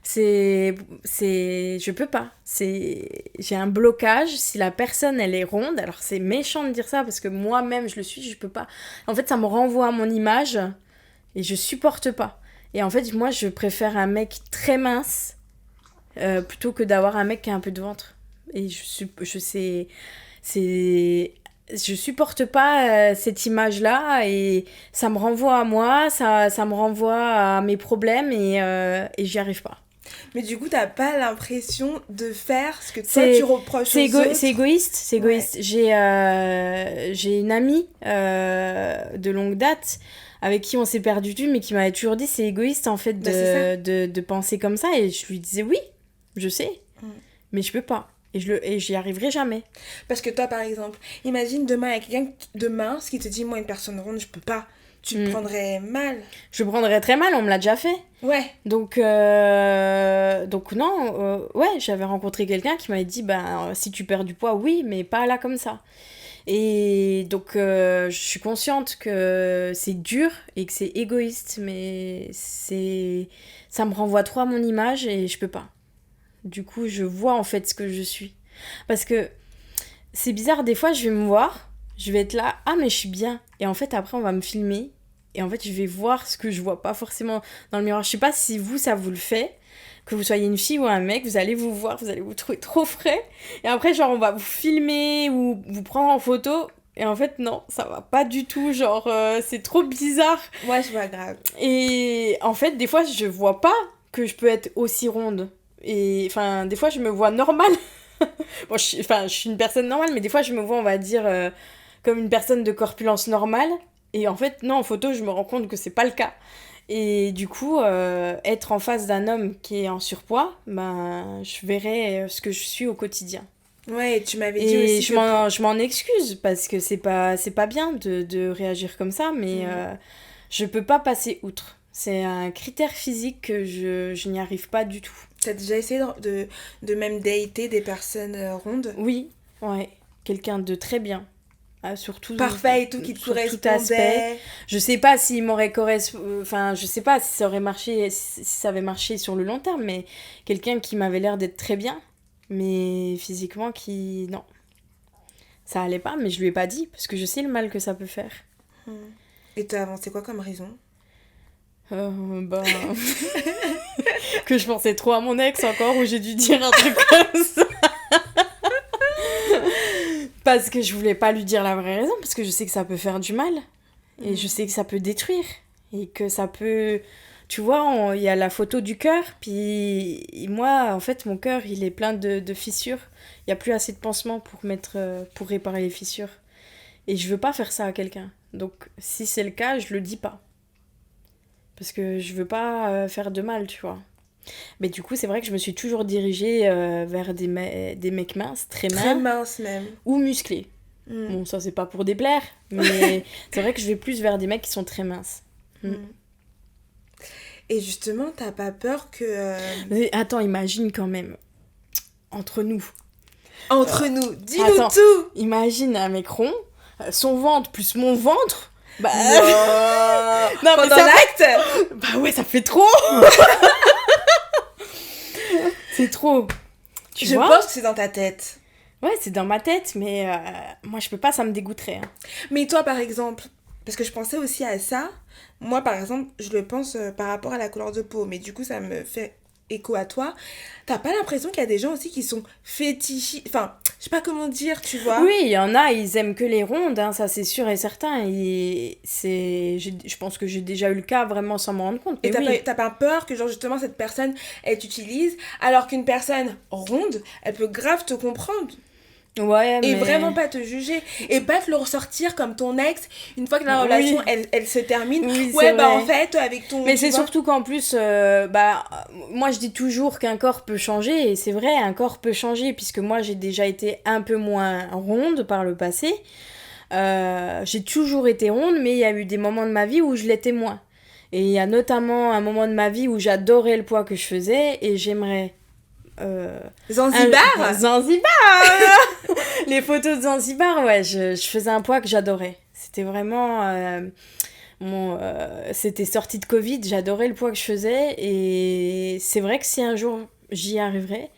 Je peux pas. J'ai un blocage. Si la personne, elle est ronde, alors c'est méchant de dire ça, parce que moi-même, je le suis, je peux pas. En fait, ça me renvoie à mon image, et je supporte pas. Et en fait, moi, je préfère un mec très mince, plutôt que d'avoir un mec qui a un peu de ventre. Et je supporte pas cette image-là, et ça me renvoie à moi, ça me renvoie à mes problèmes, et j'y arrive pas. Mais du coup, t'as pas l'impression de faire ce que toi, tu reproches aux autres. C'est égoïste, c'est égoïste. J'ai une amie de longue date avec qui on s'est perdu de vue, mais qui m'avait toujours dit c'est égoïste en fait de penser comme ça, et je lui disais oui, je sais, mais je peux pas. Et j'y arriverai jamais. Parce que toi, par exemple, imagine demain, il y a quelqu'un de mince qui te dit, moi, une personne ronde, je peux pas. Tu te prendrais mal. Je me prendrais très mal, on me l'a déjà fait. Ouais. Donc non, ouais, j'avais rencontré quelqu'un qui m'avait dit, ben, si tu perds du poids, oui, mais pas là comme ça. Et donc, je suis consciente que c'est dur et que c'est égoïste, mais ça me renvoie trop à mon image, et je peux pas. Du coup, je vois en fait ce que je suis. Parce que c'est bizarre, des fois, je vais me voir, je vais être là, ah, mais je suis bien. Et en fait, après, on va me filmer. Et en fait, je vais voir ce que je vois pas forcément dans le miroir. Je sais pas si vous, ça vous le fait. Que vous soyez une fille ou un mec, vous allez vous voir, vous allez vous trouver trop frais. Et après, genre, on va vous filmer ou vous prendre en photo. Et en fait, non, ça va pas du tout. Genre, c'est trop bizarre. Ouais, c'est pas grave. Et en fait, des fois, je vois pas que je peux être aussi ronde. Et enfin, des fois, je me vois normale. Bon, je suis une personne normale, mais des fois, je me vois, on va dire, comme une personne de corpulence normale. Et en fait, non, en photo, je me rends compte que c'est pas le cas. Et du coup, être en face d'un homme qui est en surpoids, ben, je verrai ce que je suis au quotidien. Ouais, tu m'avais dit Et aussi je m'en excuse, parce que c'est pas bien de réagir comme ça, mais je peux pas passer outre. C'est un critère physique que je n'y arrive pas du tout. T'as déjà essayé de même dater des personnes rondes? Oui, ouais. Quelqu'un de très bien. Surtout parfait et tout, qui te correspondait. Je sais pas s'il m'aurait enfin, je sais pas si ça aurait marché, si ça avait marché sur le long terme, mais quelqu'un qui m'avait l'air d'être très bien, mais physiquement non. Ça allait pas, mais je lui ai pas dit, parce que je sais le mal que ça peut faire. Et t'as avancé quoi comme raison? Que je pensais trop à mon ex encore, où j'ai dû dire un truc comme ça. Parce que je voulais pas lui dire la vraie raison, parce que je sais que ça peut faire du mal. Et je sais que ça peut détruire. Et que ça peut... Tu vois, il y a la photo du cœur, puis moi, en fait, mon cœur, il est plein de fissures. Il y a plus assez de pansements pour réparer les fissures. Et je veux pas faire ça à quelqu'un. Donc, si c'est le cas, je le dis pas. Parce que je veux pas faire de mal, tu vois. Mais du coup, c'est vrai que je me suis toujours dirigée vers des mecs minces, très minces même. Ou musclés. Bon, ça, c'est pas pour déplaire, mais c'est vrai que je vais plus vers des mecs qui sont très minces. Et justement, t'as pas peur que... Mais attends, imagine quand même. Entre nous. Entre nous, dis-nous tout. Imagine un mec rond, son ventre plus mon ventre. Bah... non, mais pendant l'acte. Bah ouais, ça fait trop. C'est trop. Je pense que c'est dans ta tête. Ouais, c'est dans ma tête, mais moi, je peux pas, ça me dégoûterait. Hein. Mais toi, par exemple, parce que je pensais aussi à ça, moi, par exemple, je le pense par rapport à la couleur de peau, mais du coup, ça me fait écho à toi. T'as pas l'impression qu'il y a des gens aussi qui sont fétichistes, enfin, je sais pas comment dire, tu vois? Oui, il y en a, ils aiment que les rondes, hein, ça c'est sûr et certain. Je pense que j'ai déjà eu le cas vraiment sans m'en rendre compte. Et t'as pas peur que genre justement cette personne, elle t'utilise, alors qu'une personne ronde, elle peut grave te comprendre? Ouais, Et mais... vraiment pas te juger. Et pas te le ressortir comme ton ex, une fois que la relation, elle se termine. Oui, Ouais, c'est bah vrai. en fait, avec ton... Mais tu c'est vois. surtout qu'en plus, moi je dis toujours qu'un corps peut changer, et c'est vrai, un corps peut changer, puisque moi j'ai déjà été un peu moins ronde par le passé. J'ai toujours été ronde, mais il y a eu des moments de ma vie où je l'étais moins. Et il y a notamment un moment de ma vie où j'adorais le poids que je faisais, et j'aimerais... Zanzibar. Zanzibar. Les photos de Zanzibar, ouais, je faisais un poids que j'adorais. C'était vraiment... c'était sorti de Covid, j'adorais le poids que je faisais, et c'est vrai que si un jour j'y arriverais,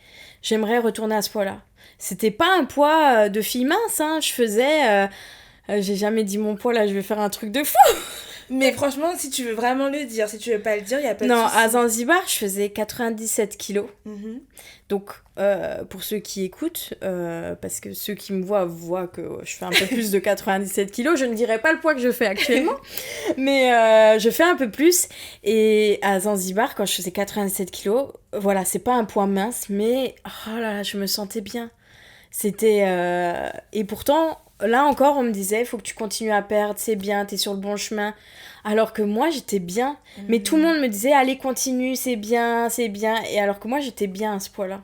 j'aimerais retourner à ce poids-là. C'était pas un poids de fille mince, hein, je faisais... j'ai jamais dit mon poids, là, je vais faire un truc de fou. Mais franchement, si tu veux vraiment le dire, si tu veux pas le dire, y a pas de Non, souci. à Zanzibar, je faisais 97 kilos. Mhm. Donc, pour ceux qui écoutent, parce que ceux qui me voient que je fais un peu plus de 97 kilos, je ne dirais pas le poids que je fais actuellement, mais je fais un peu plus. Et à Zanzibar, quand je faisais 97 kilos, voilà, c'est pas un poids mince, mais oh là là, je me sentais bien. C'était... Et pourtant, là encore, on me disait, faut que tu continues à perdre, c'est bien, t'es sur le bon chemin. Alors que moi, j'étais bien. Mais tout le monde me disait, allez, continue, c'est bien, c'est bien. Et alors que moi, j'étais bien à ce poids-là.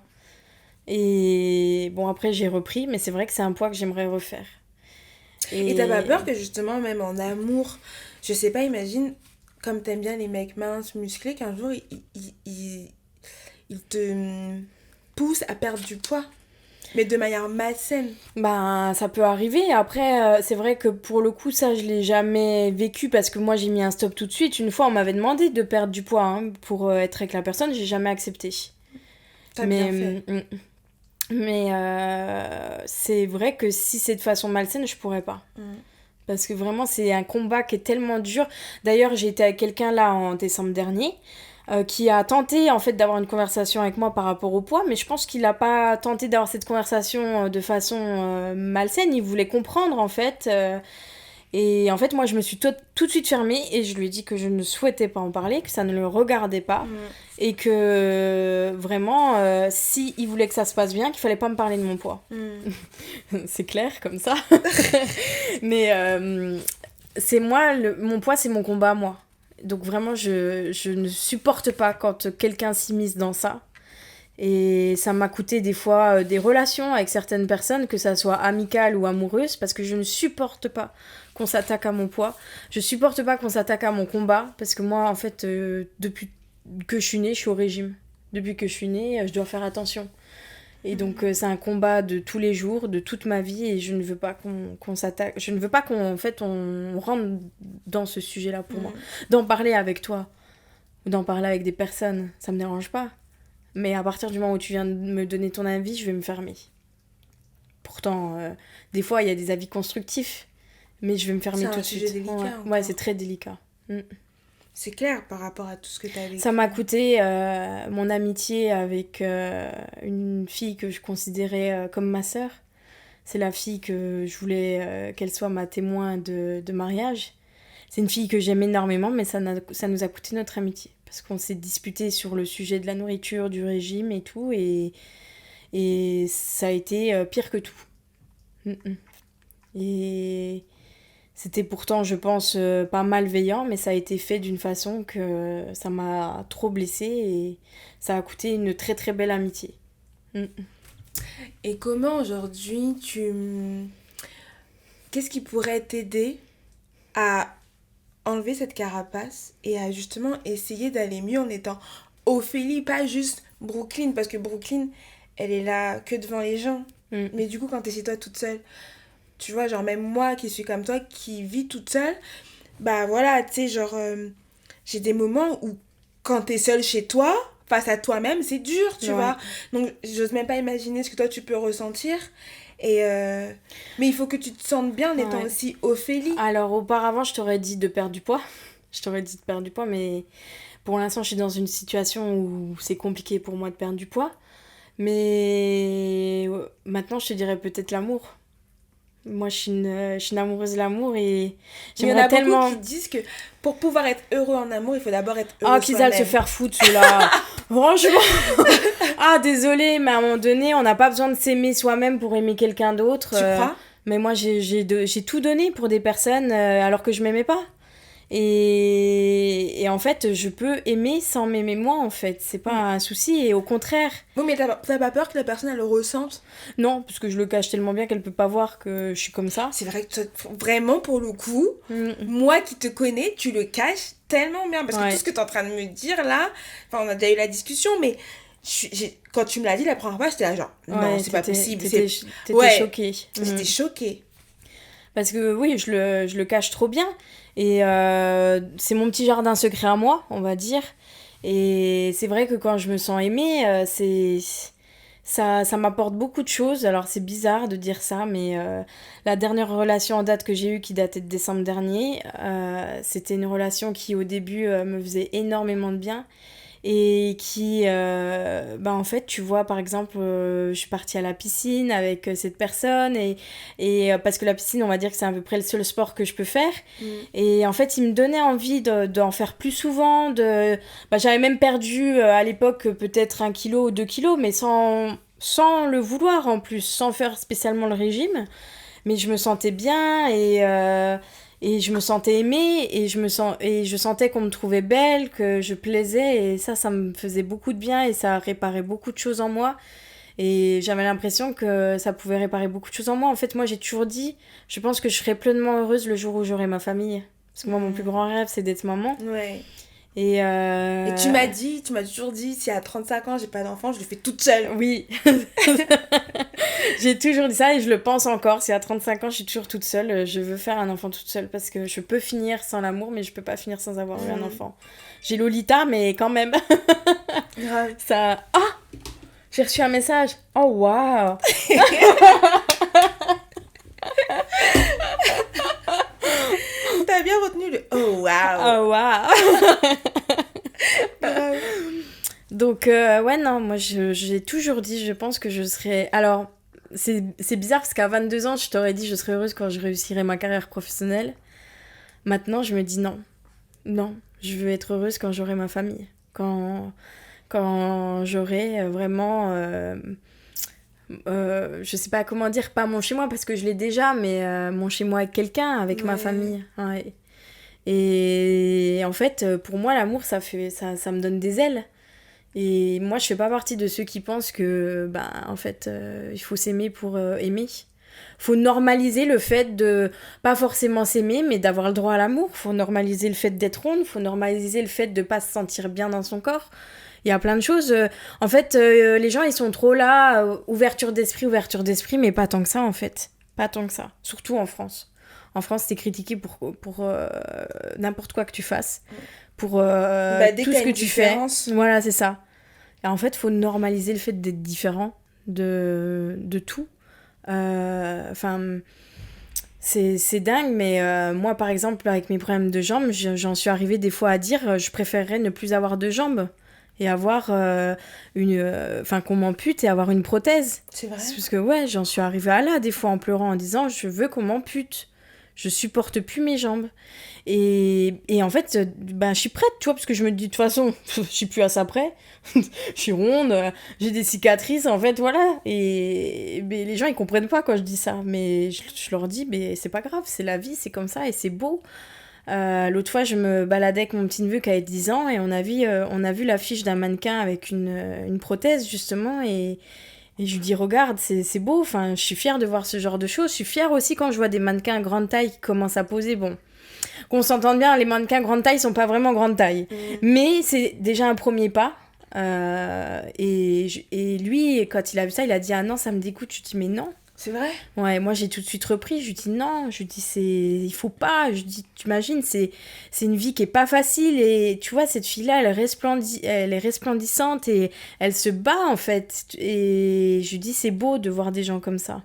Et bon, après, j'ai repris, mais c'est vrai que c'est un poids que j'aimerais refaire. Et t'as pas peur que justement, même en amour, je sais pas, imagine, comme t'aimes bien les mecs minces, musclés, qu'un jour, ils te poussent à perdre du poids, mais de manière malsaine. Ben, ça peut arriver. Après, c'est vrai que pour le coup, ça, je l'ai jamais vécu parce que moi, j'ai mis un stop tout de suite. Une fois, on m'avait demandé de perdre du poids hein, pour être avec la personne, j'ai jamais accepté. T'as bien fait. Mais c'est vrai que si c'est de façon malsaine, je pourrais pas. Parce que vraiment, c'est un combat qui est tellement dur. D'ailleurs, j'ai été avec quelqu'un là en décembre dernier qui a tenté en fait d'avoir une conversation avec moi par rapport au poids, mais je pense qu'il n'a pas tenté d'avoir cette conversation de façon malsaine. Il voulait comprendre en fait. Et en fait, moi, je me suis tout de suite fermée et je lui ai dit que je ne souhaitais pas en parler, que ça ne le regardait pas et que vraiment, si il voulait que ça se passe bien, qu'il fallait pas me parler de mon poids. C'est clair comme ça. Mais c'est moi, mon poids, c'est mon combat, moi. Donc vraiment, je ne supporte pas quand quelqu'un s'immisce dans ça. Et ça m'a coûté des fois des relations avec certaines personnes, que ça soit amicales ou amoureuses, parce que je ne supporte pas qu'on s'attaque à mon poids. Je supporte pas qu'on s'attaque à mon combat, parce que moi, en fait, depuis que je suis née, je suis au régime. Depuis que je suis née, je dois faire attention. Et donc, c'est un combat de tous les jours, de toute ma vie, et je ne veux pas qu'on s'attaque. Je ne veux pas en fait, on rentre dans ce sujet-là pour moi. D'en parler avec toi, ou d'en parler avec des personnes, ça me dérange pas. Mais à partir du moment où tu viens de me donner ton avis, je vais me fermer. Pourtant, des fois, il y a des avis constructifs, mais je vais me fermer tout de suite. C'est un sujet délicat. Ouais, c'est très délicat. C'est clair par rapport à tout ce que tu as vécu. Ça m'a coûté mon amitié avec une fille que je considérais comme ma sœur. C'est la fille que je voulais qu'elle soit ma témoin de mariage. C'est une fille que j'aime énormément, mais ça nous a coûté notre amitié. Parce qu'on s'est disputé sur le sujet de la nourriture, du régime et tout, et ça a été pire que tout. Et c'était pourtant, je pense, pas malveillant, mais ça a été fait d'une façon que ça m'a trop blessée et ça a coûté une très très belle amitié. Et comment aujourd'hui Qu'est-ce qui pourrait t'aider à enlever cette carapace et à justement essayer d'aller mieux en étant Ophélie, pas juste Brooklyn, parce que Brooklyn, elle est là que devant les gens. Mais du coup, quand t'es chez toi toute seule, tu vois, genre même moi qui suis comme toi, qui vis toute seule, bah voilà, tu sais, genre, j'ai des moments où quand t'es seule chez toi, face à toi-même, c'est dur, tu vois. Donc, j'ose même pas imaginer ce que toi, tu peux ressentir. Mais il faut que tu te sentes bien en étant aussi Ophélie. Alors, auparavant, je t'aurais dit de perdre du poids. Mais pour l'instant, je suis dans une situation où c'est compliqué pour moi de perdre du poids. Mais maintenant, je te dirais peut-être l'amour. Moi, je suis une amoureuse de l'amour et Il y en j'aimerais a tellement... beaucoup qui disent que pour pouvoir être heureux en amour, il faut d'abord être Ah, heureux qu'ils aillent se soi-même. faire foutre, ceux-là. Franchement. Ah, désolé, mais à un moment donné, on n'a pas besoin de s'aimer soi-même pour aimer quelqu'un d'autre. Tu crois? Mais moi, j'ai tout donné pour des personnes alors que je m'aimais pas. Et en fait, je peux aimer sans m'aimer moi, en fait. C'est pas un souci. Et au contraire, Oui, mais t'as pas peur que la personne, elle le ressente? non, parce que je le cache tellement bien qu'elle peut pas voir que je suis comme ça. C'est vrai que vraiment, pour le coup, moi qui te connais, tu le caches tellement bien. Parce que Ouais. tout ce que t'es en train de me dire là, enfin, on a déjà eu la discussion, mais quand tu me l'as dit la première fois, j'étais là genre, non, Ouais, c'est pas possible. T'étais Ouais. choquée. J'étais choquée. Parce que oui, je le cache trop bien. Et c'est mon petit jardin secret à moi, on va dire. Et c'est vrai que quand je me sens aimée, ça m'apporte beaucoup de choses. Alors c'est bizarre de dire ça, mais la dernière relation en date que j'ai eue, qui datait de décembre dernier, c'était une relation qui au début me faisait énormément de bien. Et qui, en fait, tu vois, par exemple, je suis partie à la piscine avec cette personne, parce que la piscine, on va dire que c'est à peu près le seul sport que je peux faire. Et en fait, il me donnait envie d'en faire plus souvent. J'avais même perdu à l'époque peut-être 1 kilo ou 2 kilos, mais sans le vouloir en plus, sans faire spécialement le régime. Mais je me sentais bien et je me sentais aimée et je sentais qu'on me trouvait belle, que je plaisais et ça me faisait beaucoup de bien et ça réparait beaucoup de choses en moi. Et j'avais l'impression que ça pouvait réparer beaucoup de choses en moi. En fait, moi, j'ai toujours dit, je pense que je serai pleinement heureuse le jour où j'aurai ma famille. Parce que moi, mon plus grand rêve, c'est d'être maman. Ouais. Et tu m'as toujours dit, si à 35 ans, j'ai pas d'enfant, je le fais toute seule. Oui. J'ai toujours dit ça et je le pense encore. Si à 35 ans, je suis toujours toute seule, je veux faire un enfant toute seule parce que je peux finir sans l'amour, mais je peux pas finir sans avoir eu un enfant. J'ai Lolita, mais quand même. Grave. Ça... Ah, j'ai reçu un message. Oh, waouh. T'as bien retenu le oh waouh. Oh, waouh. Grave. Donc, ouais, non, moi, j'ai toujours dit, je pense que je serais... Alors, c'est bizarre parce qu'à 22 ans, je t'aurais dit je serais heureuse quand je réussirais ma carrière professionnelle. Maintenant, je me dis non. Non, je veux être heureuse quand j'aurai ma famille. Quand j'aurai vraiment... je sais pas comment dire, pas mon chez-moi parce que je l'ai déjà, mais mon chez-moi avec quelqu'un, avec ma famille. Ouais. Et en fait, pour moi, l'amour, ça me donne des ailes. Et moi, je fais pas partie de ceux qui pensent que, en fait, il faut s'aimer pour aimer. Faut normaliser le fait de pas forcément s'aimer, mais d'avoir le droit à l'amour. Faut normaliser le fait d'être ronde. Faut normaliser le fait de pas se sentir bien dans son corps. Il y a plein de choses. En fait, les gens, ils sont trop là, ouverture d'esprit, mais pas tant que ça, en fait. Pas tant que ça. Surtout en France. En France, t'es critiqué pour n'importe quoi que tu fasses. Pour tout ce que tu fais. Voilà, c'est ça. Et en fait, il faut normaliser le fait d'être différent de tout. Enfin, c'est dingue, mais moi, par exemple, avec mes problèmes de jambes, j'en suis arrivée des fois à dire je préférerais ne plus avoir de jambes et avoir qu'on m'ampute et avoir une prothèse. C'est vrai. Parce que ouais, j'en suis arrivée à là des fois en pleurant en disant je veux qu'on m'ampute. Je supporte plus mes jambes. Et en fait, je suis prête, tu vois, parce que je me dis, de toute façon, je suis plus à ça près. Je suis ronde, j'ai des cicatrices, en fait, voilà. Mais les gens, ils comprennent pas quand je dis ça. Mais je leur dis, mais c'est pas grave, c'est la vie, c'est comme ça et c'est beau. L'autre fois, je me baladais avec mon petit neveu qui avait 10 ans et on a vu l'affiche d'un mannequin avec une prothèse, justement, et je lui dis, regarde, c'est beau, enfin, je suis fière de voir ce genre de choses. Je suis fière aussi quand je vois des mannequins grande taille qui commencent à poser. Bon, qu'on s'entende bien, les mannequins grande taille sont pas vraiment grande taille. Mais c'est déjà un premier pas. Et lui, quand il a vu ça, il a dit, ah non, ça me dégoûte. Je lui dis, mais non. C'est vrai? Ouais, moi j'ai tout de suite repris, je lui dis non, je lui dis il faut pas, je lui dis tu imagines, c'est une vie qui est pas facile et tu vois cette fille-là, elle est resplendissante et elle se bat en fait et je lui dis c'est beau de voir des gens comme ça.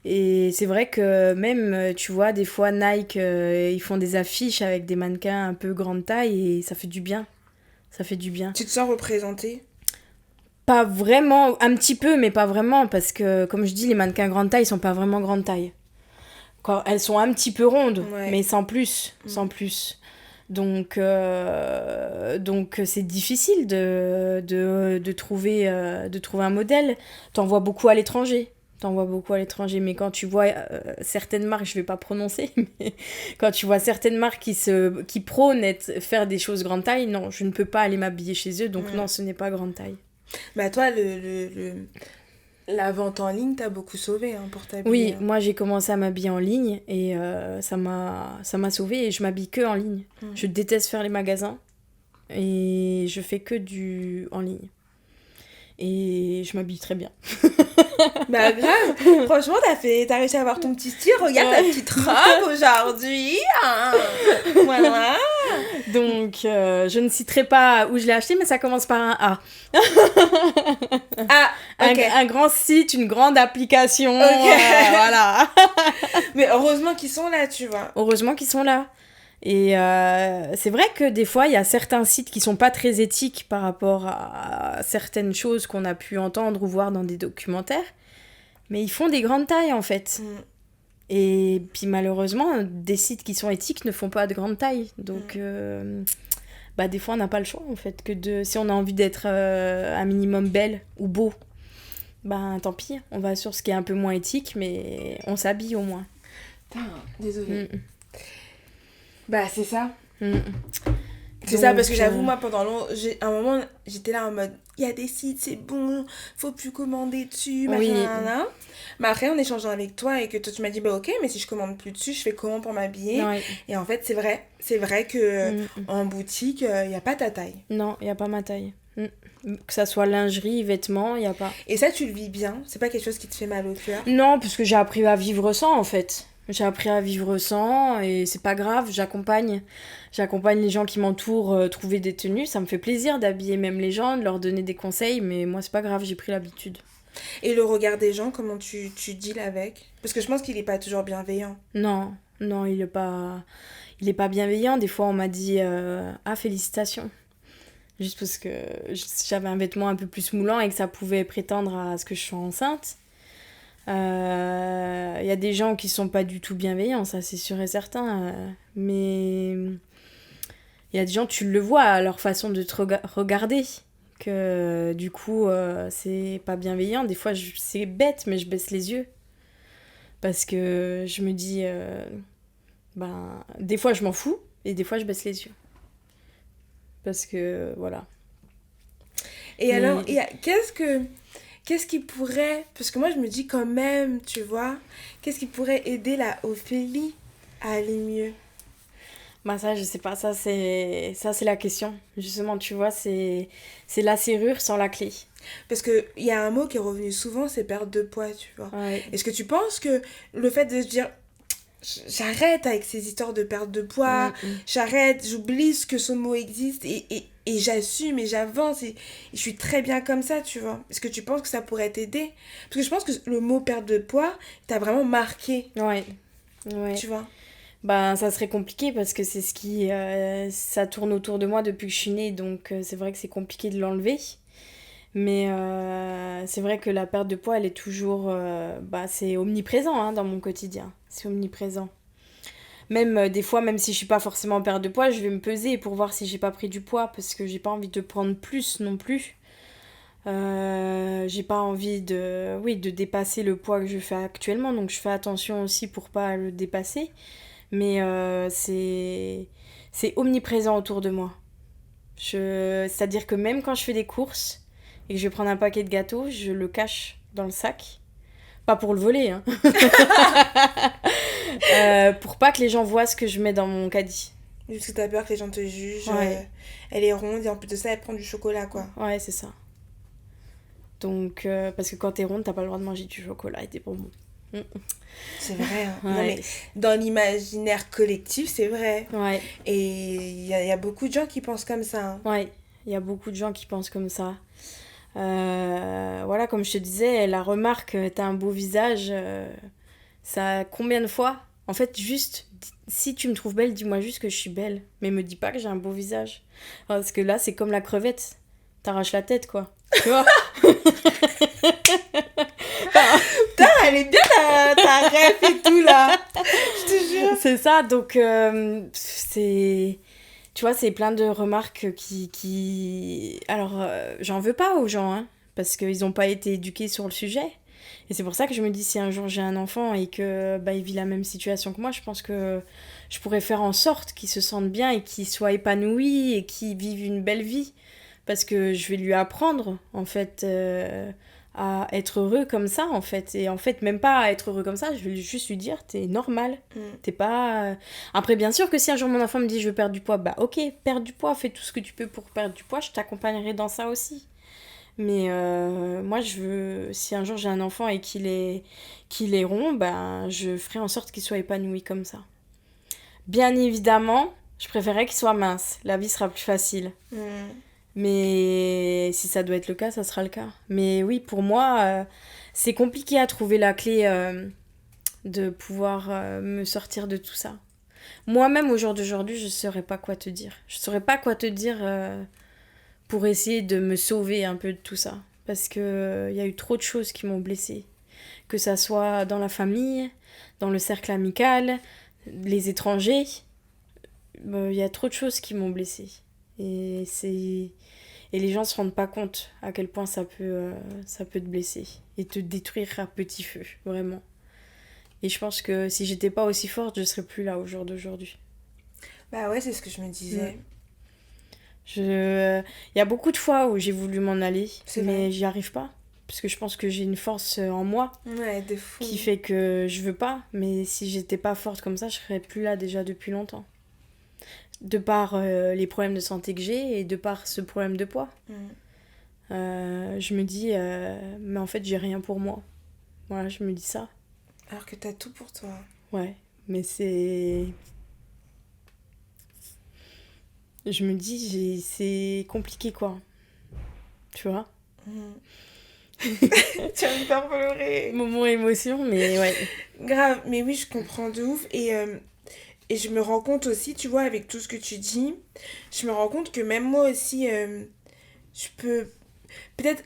Et c'est vrai que même, tu vois, des fois Nike, ils font des affiches avec des mannequins un peu grande taille et ça fait du bien. Ça fait du bien. Tu te sens représentée? Pas vraiment, un petit peu, mais pas vraiment, parce que, comme je dis, les mannequins grande taille sont pas vraiment grande taille. elles sont un petit peu rondes, Ouais. mais sans plus, sans plus. Donc c'est difficile de trouver un modèle. T'en vois beaucoup à l'étranger. Mais quand tu vois certaines marques, je vais pas prononcer, mais quand tu vois certaines marques qui prônent faire des choses grande taille, non, je ne peux pas aller m'habiller chez eux, donc non, ce n'est pas grande taille. Bah toi, la vente en ligne t'a beaucoup sauvé pour t'habiller. Oui, moi j'ai commencé à m'habiller en ligne et ça m'a sauvée et je m'habille que en ligne. Je déteste faire les magasins et je fais que du en ligne. Et je m'habille très bien. Bah grave, franchement t'as réussi à avoir ton petit style, regarde ta petite robe aujourd'hui. Voilà. Donc je ne citerai pas où je l'ai acheté, mais ça commence par un A. Ah, ok. Un grand site, une grande application, Ok. voilà. Mais heureusement qu'ils sont là, tu vois. Heureusement qu'ils sont là. Et c'est vrai que des fois, il y a certains sites qui sont pas très éthiques par rapport à certaines choses qu'on a pu entendre ou voir dans des documentaires. Mais ils font des grandes tailles, en fait. Et puis malheureusement, des sites qui sont éthiques ne font pas de grandes tailles. Donc, des fois, on n'a pas le choix, en fait. Si on a envie d'être un minimum belle ou beau, tant pis. On va sur ce qui est un peu moins éthique, mais on s'habille au moins. Putain, désolée. Bah, c'est ça. C'est Donc, ça, parce que j'avoue, moi, pendant un moment, j'étais là en mode, il y a des sites, c'est bon, faut plus commander dessus, machin, Oui. nanana. Mais après, en échangeant avec toi et que toi, tu m'as dit, bah ok, mais si je commande plus dessus, je fais comment pour m'habiller? Ouais. Et en fait, c'est vrai que en boutique, il n'y a pas ta taille. Non, il n'y a pas ma taille. Que ça soit lingerie, vêtements, il n'y a pas. Et ça, tu le vis bien? C'est pas quelque chose qui te fait mal au cœur? Non, parce que j'ai appris à vivre sans, en fait. J'ai appris à vivre sans et c'est pas grave, j'accompagne les gens qui m'entourent trouver des tenues. Ça me fait plaisir d'habiller même les gens, de leur donner des conseils, mais moi c'est pas grave, j'ai pris l'habitude. Et le regard des gens, comment tu deals avec? Parce que je pense qu'il est pas toujours bienveillant. Non, il est pas bienveillant. Des fois on m'a dit ah félicitations. Juste parce que j'avais un vêtement un peu plus moulant et que ça pouvait prétendre à ce que je sois enceinte. Y a des gens qui sont pas du tout bienveillants, ça c'est sûr et certain, mais il y a des gens, tu le vois à leur façon de te regarder, que du coup c'est pas bienveillant. Des fois c'est bête, mais je baisse les yeux parce que je me dis des fois je m'en fous et des fois je baisse les yeux parce que voilà. Et alors qu'est-ce qui pourrait... Parce que moi, je me dis quand même, tu vois, qu'est-ce qui pourrait aider la Ophélie à aller mieux? Ça, je sais pas, ça c'est la question. Justement, tu vois, c'est la serrure sans la clé. Parce qu'il y a un mot qui est revenu souvent, c'est perte de poids, tu vois. Ouais. Est-ce que tu penses que le fait de se dire... J'arrête avec ces histoires de perte de poids, j'arrête, j'oublie que ce mot existe et j'assume et j'avance et je suis très bien comme ça, tu vois. Est-ce que tu penses que ça pourrait t'aider? Parce que je pense que le mot perte de poids t'a vraiment marqué, Ouais. tu vois. Ça serait compliqué parce que c'est ce qui... ça tourne autour de moi depuis que je suis née, donc c'est vrai que c'est compliqué de l'enlever. Mais c'est vrai que la perte de poids, elle est toujours... c'est omniprésent dans mon quotidien. C'est omniprésent. Même des fois, même si je suis pas forcément en perte de poids, je vais me peser pour voir si j'ai pas pris du poids parce que j'ai pas envie de prendre plus non plus. J'ai pas envie de dépasser le poids que je fais actuellement, donc je fais attention aussi pour pas le dépasser. Mais c'est omniprésent autour de moi. C'est-à-dire que même quand je fais des courses et que je vais prendre un paquet de gâteaux, je le cache dans le sac. Pas pour le voler, hein. Pour pas que les gens voient ce que je mets dans mon caddie. Juste que t'as peur que les gens te jugent. Ouais. Elle est ronde et en plus de ça, elle prend du chocolat, quoi. Ouais, c'est ça. Donc, parce que quand t'es ronde, t'as pas le droit de manger du chocolat et des bonbons. C'est vrai, hein. Ouais. Non, mais dans l'imaginaire collectif, c'est vrai. Ouais. Et il y a beaucoup de gens qui pensent comme ça, hein. Ouais, il y a beaucoup de gens qui pensent comme ça. Voilà, comme je te disais, la remarque, t'as un beau visage, ça combien de fois? En fait, juste, si tu me trouves belle, dis-moi juste que je suis belle. Mais me dis pas que j'ai un beau visage. Parce que là, c'est comme la crevette. T'arraches la tête, quoi. Tu vois? Putain, elle est bien ta ref et tout, là. Je te jure. C'est ça, donc c'est... Tu vois, c'est plein de remarques qui... Alors, j'en veux pas aux gens, hein, parce qu'ils n'ont pas été éduqués sur le sujet. Et c'est pour ça que je me dis, si un jour j'ai un enfant et que il vit la même situation que moi, je pense que je pourrais faire en sorte qu'il se sente bien et qu'il soit épanoui et qu'il vive une belle vie. Parce que je vais lui apprendre, en fait, à être heureux comme ça, en fait. Et en fait, même pas à être heureux comme ça, je vais juste lui dire, t'es normal. T'es pas... Après, bien sûr que si un jour mon enfant me dit, je veux perdre du poids, bah ok, perds du poids, fais tout ce que tu peux pour perdre du poids, je t'accompagnerai dans ça aussi. Mais moi, je veux... Si un jour j'ai un enfant et qu'il est rond, ben, je ferai en sorte qu'il soit épanoui comme ça. Bien évidemment, je préférerais qu'il soit mince. La vie sera plus facile. Mais si ça doit être le cas, ça sera le cas. Mais oui, pour moi, c'est compliqué à trouver la clé de pouvoir me sortir de tout ça. Moi-même, au jour d'aujourd'hui, je ne saurais pas quoi te dire. Je ne saurais pas quoi te dire pour essayer de me sauver un peu de tout ça. Parce qu'il y a eu trop de choses qui m'ont blessée. Que ça soit dans la famille, dans le cercle amical, les étrangers. Il y a trop de choses qui m'ont blessée. Et les gens se rendent pas compte à quel point ça peut te blesser et te détruire à petit feu, vraiment. Et je pense que si j'étais pas aussi forte, je serais plus là au jour d'aujourd'hui. Bah ouais, c'est ce que je me disais. Il y a beaucoup de fois où j'ai voulu m'en aller, C'est mais vrai. j'y arrive pas. Parce que je pense que j'ai une force en moi Ouais, de fou. qui fait que je veux pas. Mais si j'étais pas forte comme ça, je serais plus là déjà depuis longtemps. De par les problèmes de santé que j'ai et de par ce problème de poids. Je me dis, mais en fait, j'ai rien pour moi. Voilà, je me dis ça. Alors que t'as tout pour toi. Ouais, mais c'est... Je me dis, c'est compliqué, quoi. Tu vois? Tu vas me faire pleurer. Moment émotion, mais ouais. Grave, mais oui, je comprends de ouf. Et je me rends compte aussi, tu vois, avec tout ce que tu dis, je me rends compte que même moi aussi, je peux... Peut-être,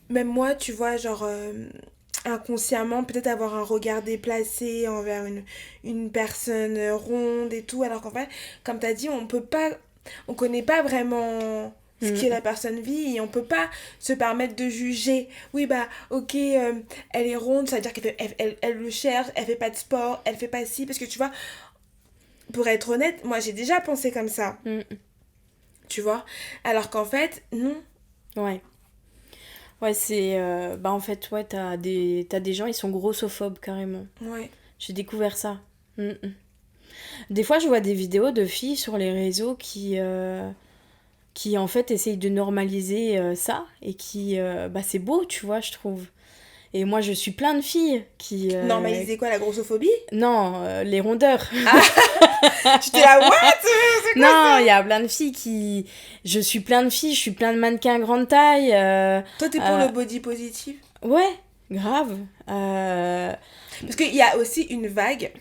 même moi, tu vois, genre, inconsciemment, peut-être avoir un regard déplacé envers une personne ronde et tout, alors qu'en fait, comme t'as dit, on connaît pas vraiment ce que la personne vit et on peut pas se permettre de juger. Oui, bah, ok, elle est ronde, ça veut dire elle le cherche, elle fait pas de sport, elle fait pas ci, parce que tu vois, pour être honnête, moi j'ai déjà pensé comme ça, tu vois, alors qu'en fait, non. Ouais. Ouais, c'est... en fait, ouais, t'as des gens, ils sont grossophobes, carrément. Ouais. J'ai découvert ça. Des fois, je vois des vidéos de filles sur les réseaux qui en fait, essayent de normaliser ça. Et qui... c'est beau, tu vois, je trouve. Et moi, je suis plein de filles qui... Normaliser quoi, la grossophobie? Non, les rondeurs. J'étais là, what? C'est quoi Non, il y a plein de filles qui... Je suis plein de filles, je suis plein de mannequins grande taille. Toi, t'es pour le body positive? Ouais, grave. Parce qu'il y a aussi une vague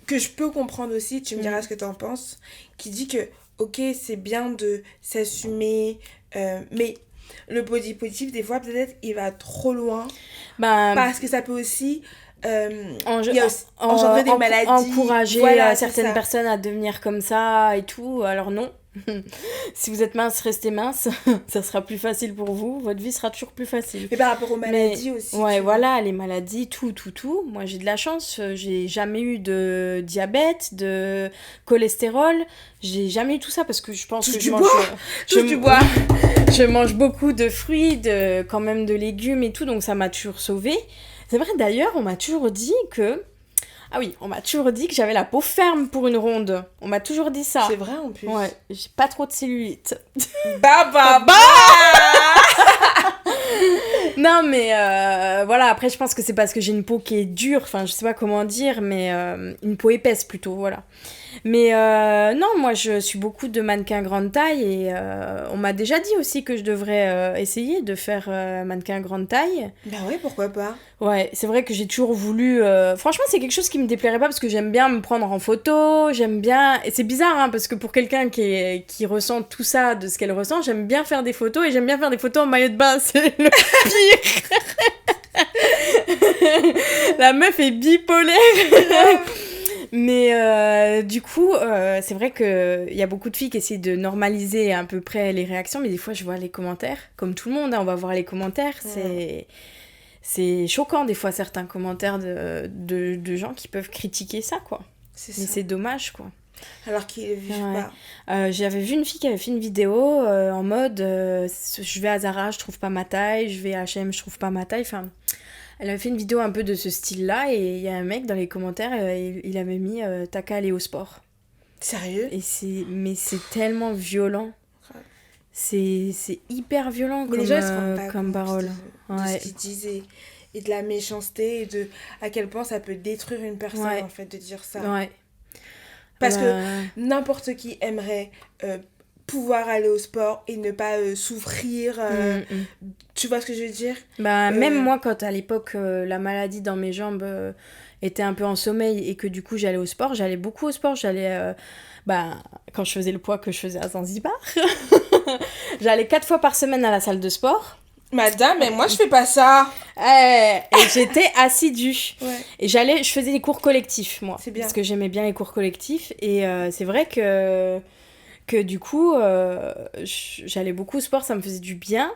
que je peux comprendre aussi, tu me diras ce que t'en penses, qui dit que, ok, c'est bien de s'assumer, mais le body positive, des fois, peut-être, il va trop loin. Parce que ça peut aussi... engendrer des maladies. Encourager certaines personnes à devenir comme ça et tout. Alors non. Si vous êtes mince, restez mince. Ça sera plus facile pour vous. Votre vie sera toujours plus facile. Mais par rapport aux maladies aussi. Ouais, voilà, les maladies, tout. Moi, j'ai de la chance. J'ai jamais eu de diabète, de cholestérol. J'ai jamais eu tout ça parce que je pense que je mange... du bois. Je mange beaucoup de fruits, quand même de légumes et tout. Donc ça m'a toujours sauvée. C'est vrai, d'ailleurs, on m'a toujours dit que... Ah oui, on m'a toujours dit que j'avais la peau ferme pour une ronde. On m'a toujours dit ça. C'est vrai, en plus. Ouais, j'ai pas trop de cellulite. Bah Non, mais voilà, après, je pense que c'est parce que j'ai une peau qui est dure. Enfin, je sais pas comment dire, mais une peau épaisse, plutôt, voilà. Mais non, moi, je suis beaucoup de mannequins grande taille et on m'a déjà dit aussi que je devrais essayer de faire mannequin grande taille. Bah ouais, pourquoi pas. Ouais, c'est vrai que j'ai toujours voulu... Franchement, c'est quelque chose qui me déplairait pas parce que j'aime bien me prendre en photo, j'aime bien... Et c'est bizarre, hein, parce que pour quelqu'un qui ressent tout ça de ce qu'elle ressent, j'aime bien faire des photos et j'aime bien faire des photos en maillot de bain, c'est le pire. La meuf est bipolaire. Mais du coup, c'est vrai qu'il y a beaucoup de filles qui essaient de normaliser à peu près les réactions, mais des fois, je vois les commentaires. Comme tout le monde, hein, on va voir les commentaires. C'est choquant, des fois, certains commentaires de gens qui peuvent critiquer ça, quoi. Mais c'est dommage, quoi. Alors qu'ils ne vivent pas. J'avais vu une fille qui avait fait une vidéo en mode je vais à Zara, je trouve pas ma taille, je vais à H&M, je trouve pas ma taille. Enfin, elle avait fait une vidéo un peu de ce style-là et il y a un mec dans les commentaires, il avait mis t'as qu'à aller au sport. Sérieux? Mais c'est tellement violent. Ouais. C'est hyper violent mais les gens, ils se rendent pas comme compte parole. de ce qu'ils disent et de la méchanceté et de à quel point ça peut détruire une personne en fait de dire ça. Ouais. Parce que n'importe qui aimerait pouvoir aller au sport et ne pas souffrir. Tu vois ce que je veux dire? Même moi, quand à l'époque, la maladie dans mes jambes était un peu en sommeil et que du coup j'allais au sport, j'allais beaucoup au sport. J'allais, quand je faisais le poids que je faisais à Zanzibar, j'allais 4 fois par semaine à la salle de sport. Madame, mais moi je fais pas ça. Et j'étais assidue. Ouais. Et je faisais des cours collectifs, moi. C'est bien. Parce que j'aimais bien les cours collectifs. Et c'est vrai que du coup, j'allais beaucoup au sport, ça me faisait du bien.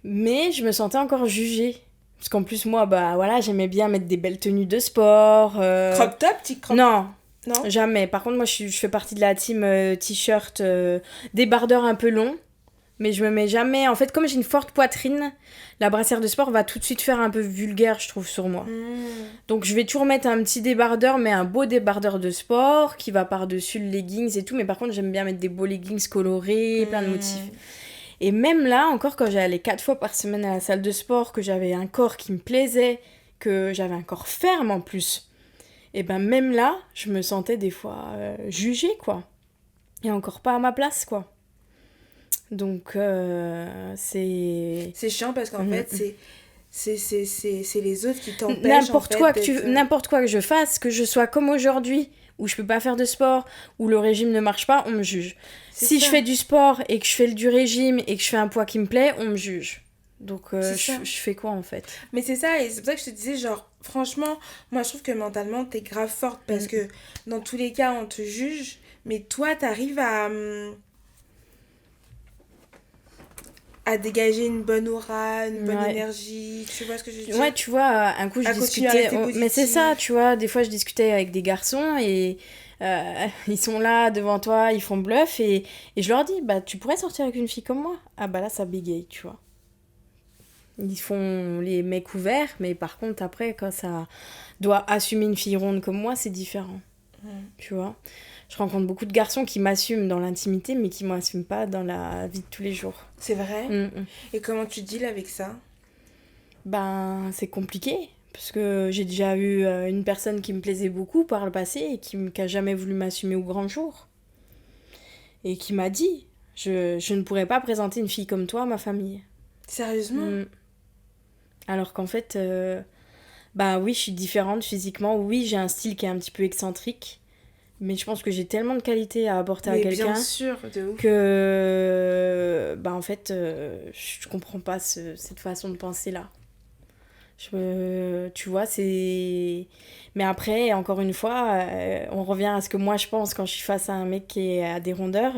Mais je me sentais encore jugée. Parce qu'en plus, moi, voilà, j'aimais bien mettre des belles tenues de sport. Crop top, petit crop top? Non, jamais. Par contre, moi, je fais partie de la team t-shirt, débardeur un peu long. Mais je me mets jamais... En fait, comme j'ai une forte poitrine, la brassière de sport va tout de suite faire un peu vulgaire, je trouve, sur moi. Donc, je vais toujours mettre un petit débardeur, mais un beau débardeur de sport qui va par-dessus le leggings et tout. Mais par contre, j'aime bien mettre des beaux leggings colorés, plein de motifs. Et même là, encore quand j'allais 4 fois par semaine à la salle de sport, que j'avais un corps qui me plaisait, que j'avais un corps ferme en plus, et même là, je me sentais des fois jugée, quoi. Et encore pas à ma place, quoi. Donc, c'est chiant parce qu'en fait, c'est les autres qui t'empêchent n'importe quoi que je fasse, que je sois comme aujourd'hui, où je peux pas faire de sport, où le régime ne marche pas, on me juge. Si je fais du sport et que je fais du régime et que je fais un poids qui me plaît, on me juge. Donc, je fais quoi, en fait? Mais c'est ça, et c'est pour ça que je te disais, genre, franchement, moi, je trouve que mentalement, t'es grave forte, parce que dans tous les cas, on te juge, mais toi, t'arrives à dégager une bonne aura, une bonne énergie, tu vois ce que je veux dire? Ouais, tu vois, un coup, je discutais... Mais c'est ça, tu vois, des fois, je discutais avec des garçons et... ils sont là devant toi, ils font bluff et je leur dis, tu pourrais sortir avec une fille comme moi? Ah là, ça bégaye, tu vois. Ils font les mecs ouverts, mais par contre, après, quand ça doit assumer une fille ronde comme moi, c'est différent. Tu vois? Je rencontre beaucoup de garçons qui m'assument dans l'intimité, mais qui ne m'assument pas dans la vie de tous les jours. C'est vrai? Et comment tu deals avec ça? C'est compliqué. Parce que j'ai déjà eu une personne qui me plaisait beaucoup par le passé et qui n'a jamais voulu m'assumer au grand jour. Et qui m'a dit, je ne pourrais pas présenter une fille comme toi à ma famille. Sérieusement? Alors qu'en fait, oui, je suis différente physiquement. Oui, j'ai un style qui est un petit peu excentrique. Mais je pense que j'ai tellement de qualités à apporter à quelqu'un. Bien sûr, de ouf. Que, en fait, je comprends pas cette façon de penser-là. Tu vois, c'est... Mais après, encore une fois, on revient à ce que moi je pense quand je suis face à un mec qui est à des rondeurs.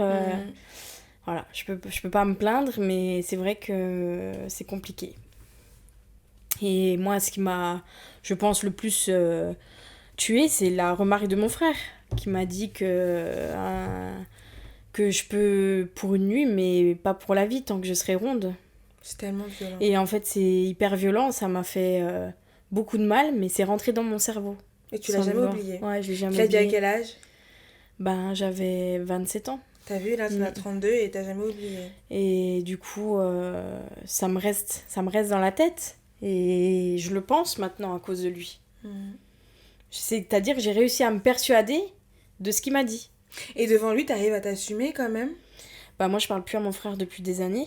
Voilà, je peux pas me plaindre, mais c'est vrai que c'est compliqué. Et moi, ce qui m'a, je pense, le plus tuée, c'est la remarque de mon frère, qui m'a dit que je peux pour une nuit, mais pas pour la vie, tant que je serai ronde. C'est tellement violent. Et en fait, c'est hyper violent, ça m'a fait beaucoup de mal, mais c'est rentré dans mon cerveau. Et tu l'as jamais oublié? Ouais, je l'ai jamais oublié. Tu l'as dit à quel âge? J'avais 27 ans. T'as vu, là, tu as 32 et t'as jamais oublié. Et du coup, ça me reste dans la tête. Et je le pense maintenant à cause de lui. C'est-à-dire que j'ai réussi à me persuader de ce qu'il m'a dit. Et devant lui, t'arrives à t'assumer quand même? Moi, je parle plus à mon frère depuis des années.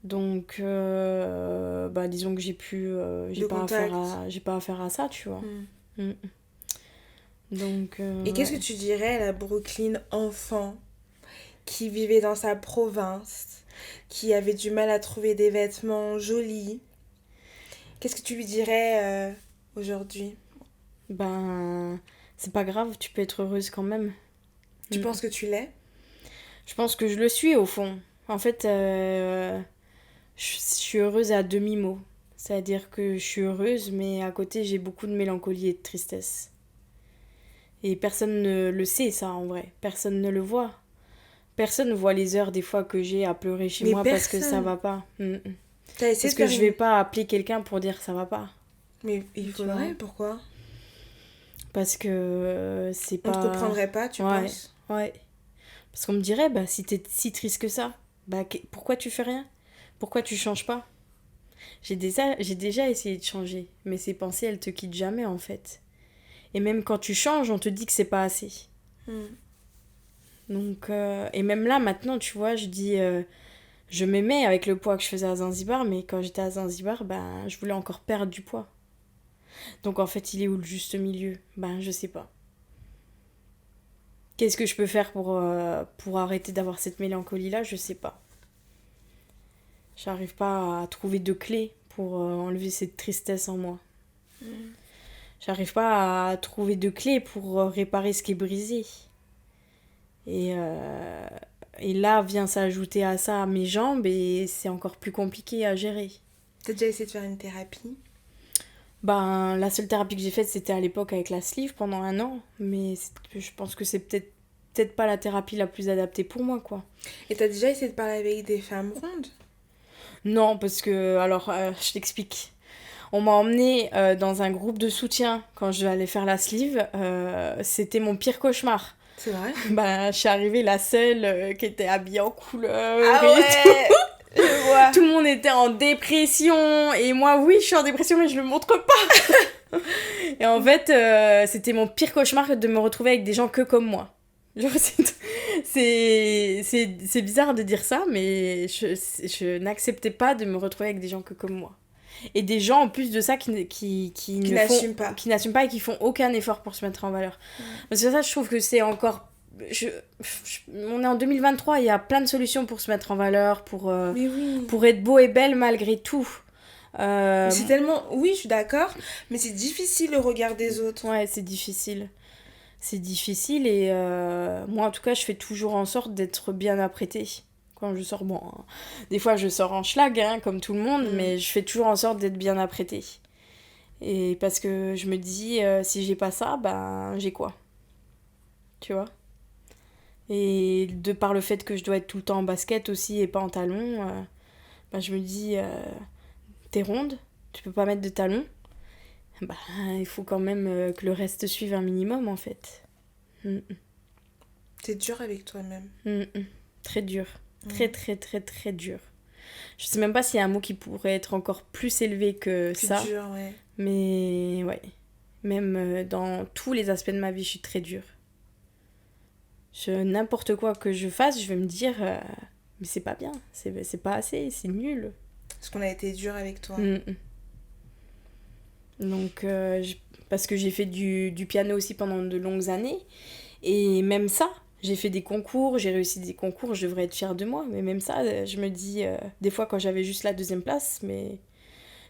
Donc, disons que j'ai pas affaire à ça, tu vois. Donc, et qu'est-ce que tu dirais à la Brooklyn enfant qui vivait dans sa province, qui avait du mal à trouver des vêtements jolis? Qu'est-ce que tu lui dirais aujourd'hui? Ben, c'est pas grave, tu peux être heureuse quand même. Tu Mm. penses que tu l'es? Je pense que je le suis au fond. En fait, je suis heureuse à demi-mot. C'est-à-dire que je suis heureuse, mais à côté, j'ai beaucoup de mélancolie et de tristesse. Et personne ne le sait, ça, en vrai. Personne ne le voit. Personne ne voit les heures, des fois, que j'ai à pleurer chez Mais moi parce que ça personne. va pas. T'as essayé Parce de que faire je vais pas appeler quelqu'un pour dire ça va pas. Mais il Tu faudrait, vois. pourquoi? Parce que c'est On te pas... comprendrait pas, tu Ouais, penses? ouais. Parce qu'on me dirait, bah, si t'es si triste que ça, bah, pourquoi tu fais rien? Pourquoi tu changes pas? J'ai déjà essayé de changer, mais ces pensées, elles te quittent jamais, en fait. Et même quand tu changes, on te dit que c'est pas assez. Hmm. Donc, et même là, maintenant, tu vois, je dis, je m'aimais avec le poids que je faisais à Zanzibar, mais quand j'étais à Zanzibar, ben, je voulais encore perdre du poids. Donc, en fait, il est où le juste milieu? Ben, je sais pas. Qu'est-ce que je peux faire pour arrêter d'avoir cette mélancolie-là? Je sais pas. J'arrive pas à trouver de clé pour enlever cette tristesse en moi. J'arrive pas à trouver de clé pour réparer ce qui est brisé. Et, euh, et là vient s'ajouter à ça mes jambes et c'est encore plus compliqué à gérer. T'as déjà essayé de faire une thérapie? Ben, la seule thérapie que j'ai faite, c'était à l'époque avec la sleeve pendant 1 an. Mais je pense que c'est peut-être pas la thérapie la plus adaptée pour moi, quoi. Et t'as déjà essayé de parler avec des femmes rondes? Non, parce que, alors, je t'explique. On m'a emmenée dans un groupe de soutien quand je allais faire la sleeve. C'était mon pire cauchemar. C'est vrai? Ben, je suis arrivée la seule qui était habillée en couleur Ah et tout. ouais! Je vois. Tout le monde était en dépression. Et moi, oui, je suis en dépression, mais je le montre pas. Et en fait, c'était mon pire cauchemar de me retrouver avec des gens que comme moi. Genre, c'est bizarre de dire ça, mais je n'acceptais pas de me retrouver avec des gens que comme moi. Et des gens, en plus de ça, qui ne n'assument pas. qui n'assument pas et qui font aucun effort pour se mettre en valeur. Parce que ça, je trouve que c'est encore... on est en 2023, il y a plein de solutions pour se mettre en valeur, Mais oui. pour être beau et belle malgré tout. C'est tellement... Oui, je suis d'accord, mais c'est difficile le regard des autres. Ouais, c'est difficile. C'est difficile et moi, en tout cas, je fais toujours en sorte d'être bien apprêtée. Quand je sors, bon, hein, des fois je sors en schlag, hein, comme tout le monde, mais je fais toujours en sorte d'être bien apprêtée. Et parce que je me dis, si j'ai pas ça, ben j'ai quoi? Tu vois? Et de par le fait que je dois être tout le temps en basket aussi et pas en talons, ben je me dis, t'es ronde, tu peux pas mettre de talons, bah il faut quand même que le reste suive un minimum en fait. T'es dur avec toi-même. Très dur. Très très très très dur. Je sais même pas s'il y a un mot qui pourrait être encore plus élevé que Plus ça. dur, ouais. Mais ouais. Même dans tous les aspects de ma vie, je suis très dure. N'importe quoi que je fasse, je vais me dire mais c'est pas bien, c'est pas assez, c'est nul. Parce qu'on a été dur avec toi. Donc, parce que j'ai fait du piano aussi pendant de longues années. Et même ça, j'ai fait des concours, j'ai réussi des concours, je devrais être fière de moi. Mais même ça, je me dis, des fois quand j'avais juste la 2e place, mais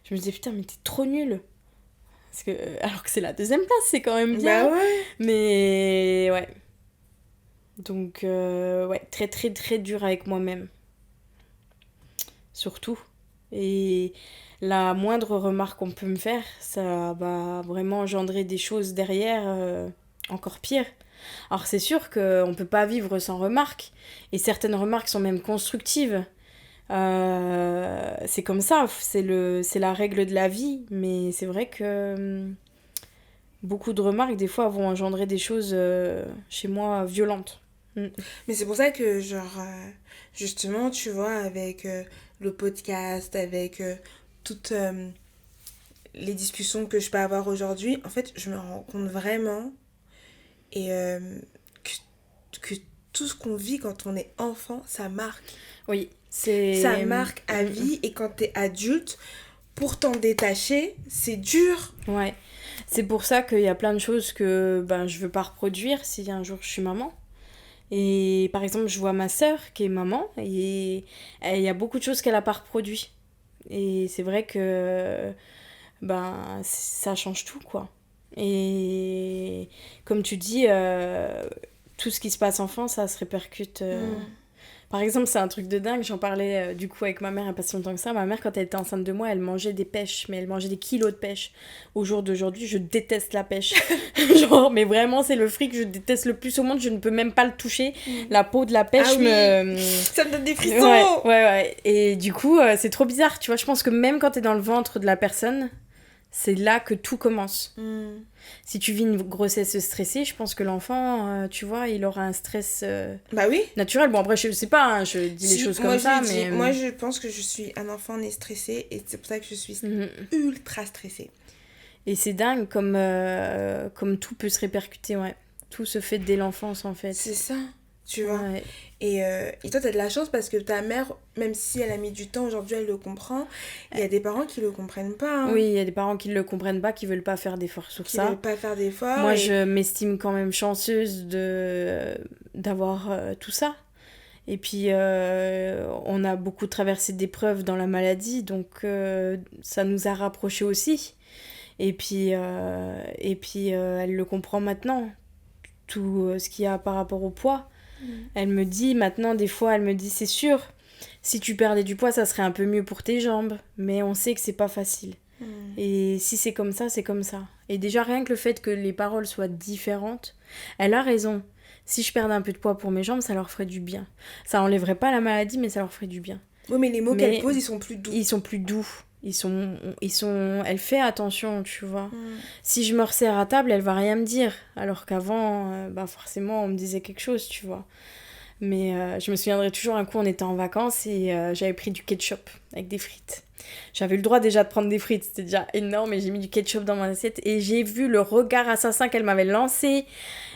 je me disais, putain, mais t'es trop nulle. Parce que, alors que c'est la 2e place, c'est quand même bien. Bah ouais. Mais ouais. Donc, ouais, très très très dur avec moi-même. Surtout. Et la moindre remarque qu'on peut me faire, ça va vraiment engendrer des choses derrière encore pires. Alors c'est sûr qu'on ne peut pas vivre sans remarques, et certaines remarques sont même constructives. C'est comme ça, c'est la règle de la vie, mais c'est vrai que beaucoup de remarques, des fois, vont engendrer des choses chez moi violentes. Mais c'est pour ça que, genre, justement, tu vois, avec le podcast, avec toutes les discussions que je peux avoir aujourd'hui, en fait, je me rends compte vraiment et que tout ce qu'on vit quand on est enfant, ça marque. Oui, c'est... Ça marque à vie, et quand t'es adulte, pour t'en détacher, c'est dur. Ouais, c'est pour ça qu'il y a plein de choses que je veux pas reproduire si un jour je suis maman. Et par exemple, je vois ma sœur qui est maman et il y a beaucoup de choses qu'elle a pas reproduit. Et c'est vrai que ben, ça change tout, quoi. Et comme tu dis, tout ce qui se passe enfant, ça se répercute. Par exemple, c'est un truc de dingue, j'en parlais du coup avec ma mère il n'y a pas si longtemps que ça. Ma mère, quand elle était enceinte de moi, elle mangeait des pêches, mais elle mangeait des kilos de pêches. Au jour d'aujourd'hui, je déteste la pêche. Genre, mais vraiment, c'est le fruit que je déteste le plus au monde, je ne peux même pas le toucher. La peau de la pêche Ça me donne des frissons. Ouais. Et du coup, c'est trop bizarre, tu vois. Je pense que même quand t'es dans le ventre de la personne, c'est là que tout commence. Si tu vis une grossesse stressée, je pense que l'enfant, tu vois, il aura un stress Bah oui. naturel. Bon, après, je sais pas, hein, je dis les choses comme ça, mais... Moi, je pense que je suis un enfant né stressé et c'est pour ça que je suis ultra stressée. Et c'est dingue comme tout peut se répercuter, ouais. Tout se fait dès l'enfance, en fait. C'est ça, tu vois. Ouais. Et toi, t'as de la chance parce que ta mère, même si elle a mis du temps, aujourd'hui, elle le comprend. Il y a des parents qui le comprennent pas. Hein. Oui, il y a des parents qui le comprennent pas, qui veulent pas faire d'efforts sur ça. Qui veulent pas faire d'efforts. Moi, je m'estime quand même chanceuse d'avoir tout ça. Et puis, on a beaucoup traversé d'épreuves dans la maladie, donc ça nous a rapprochés aussi. Et puis, elle le comprend maintenant, tout ce qu'il y a par rapport au poids. Elle me dit maintenant, des fois, elle me dit, c'est sûr, si tu perdais du poids, ça serait un peu mieux pour tes jambes, mais on sait que c'est pas facile. Et si c'est comme ça, c'est comme ça. Et déjà, rien que le fait que les paroles soient différentes, elle a raison. Si je perdais un peu de poids pour mes jambes, ça leur ferait du bien. Ça enlèverait pas la maladie, mais ça leur ferait du bien. Oui, mais les mots qu'elle pose, ils sont plus doux. Ils sont plus doux. Elle fait attention, tu vois. Si je me resserre à table, elle va rien me dire. Alors qu'avant, forcément, on me disait quelque chose, tu vois. Mais je me souviendrai toujours, un coup, on était en vacances et j'avais pris du ketchup avec des frites. J'avais le droit déjà de prendre des frites, c'était déjà énorme, et j'ai mis du ketchup dans mon assiette et j'ai vu le regard assassin qu'elle m'avait lancé.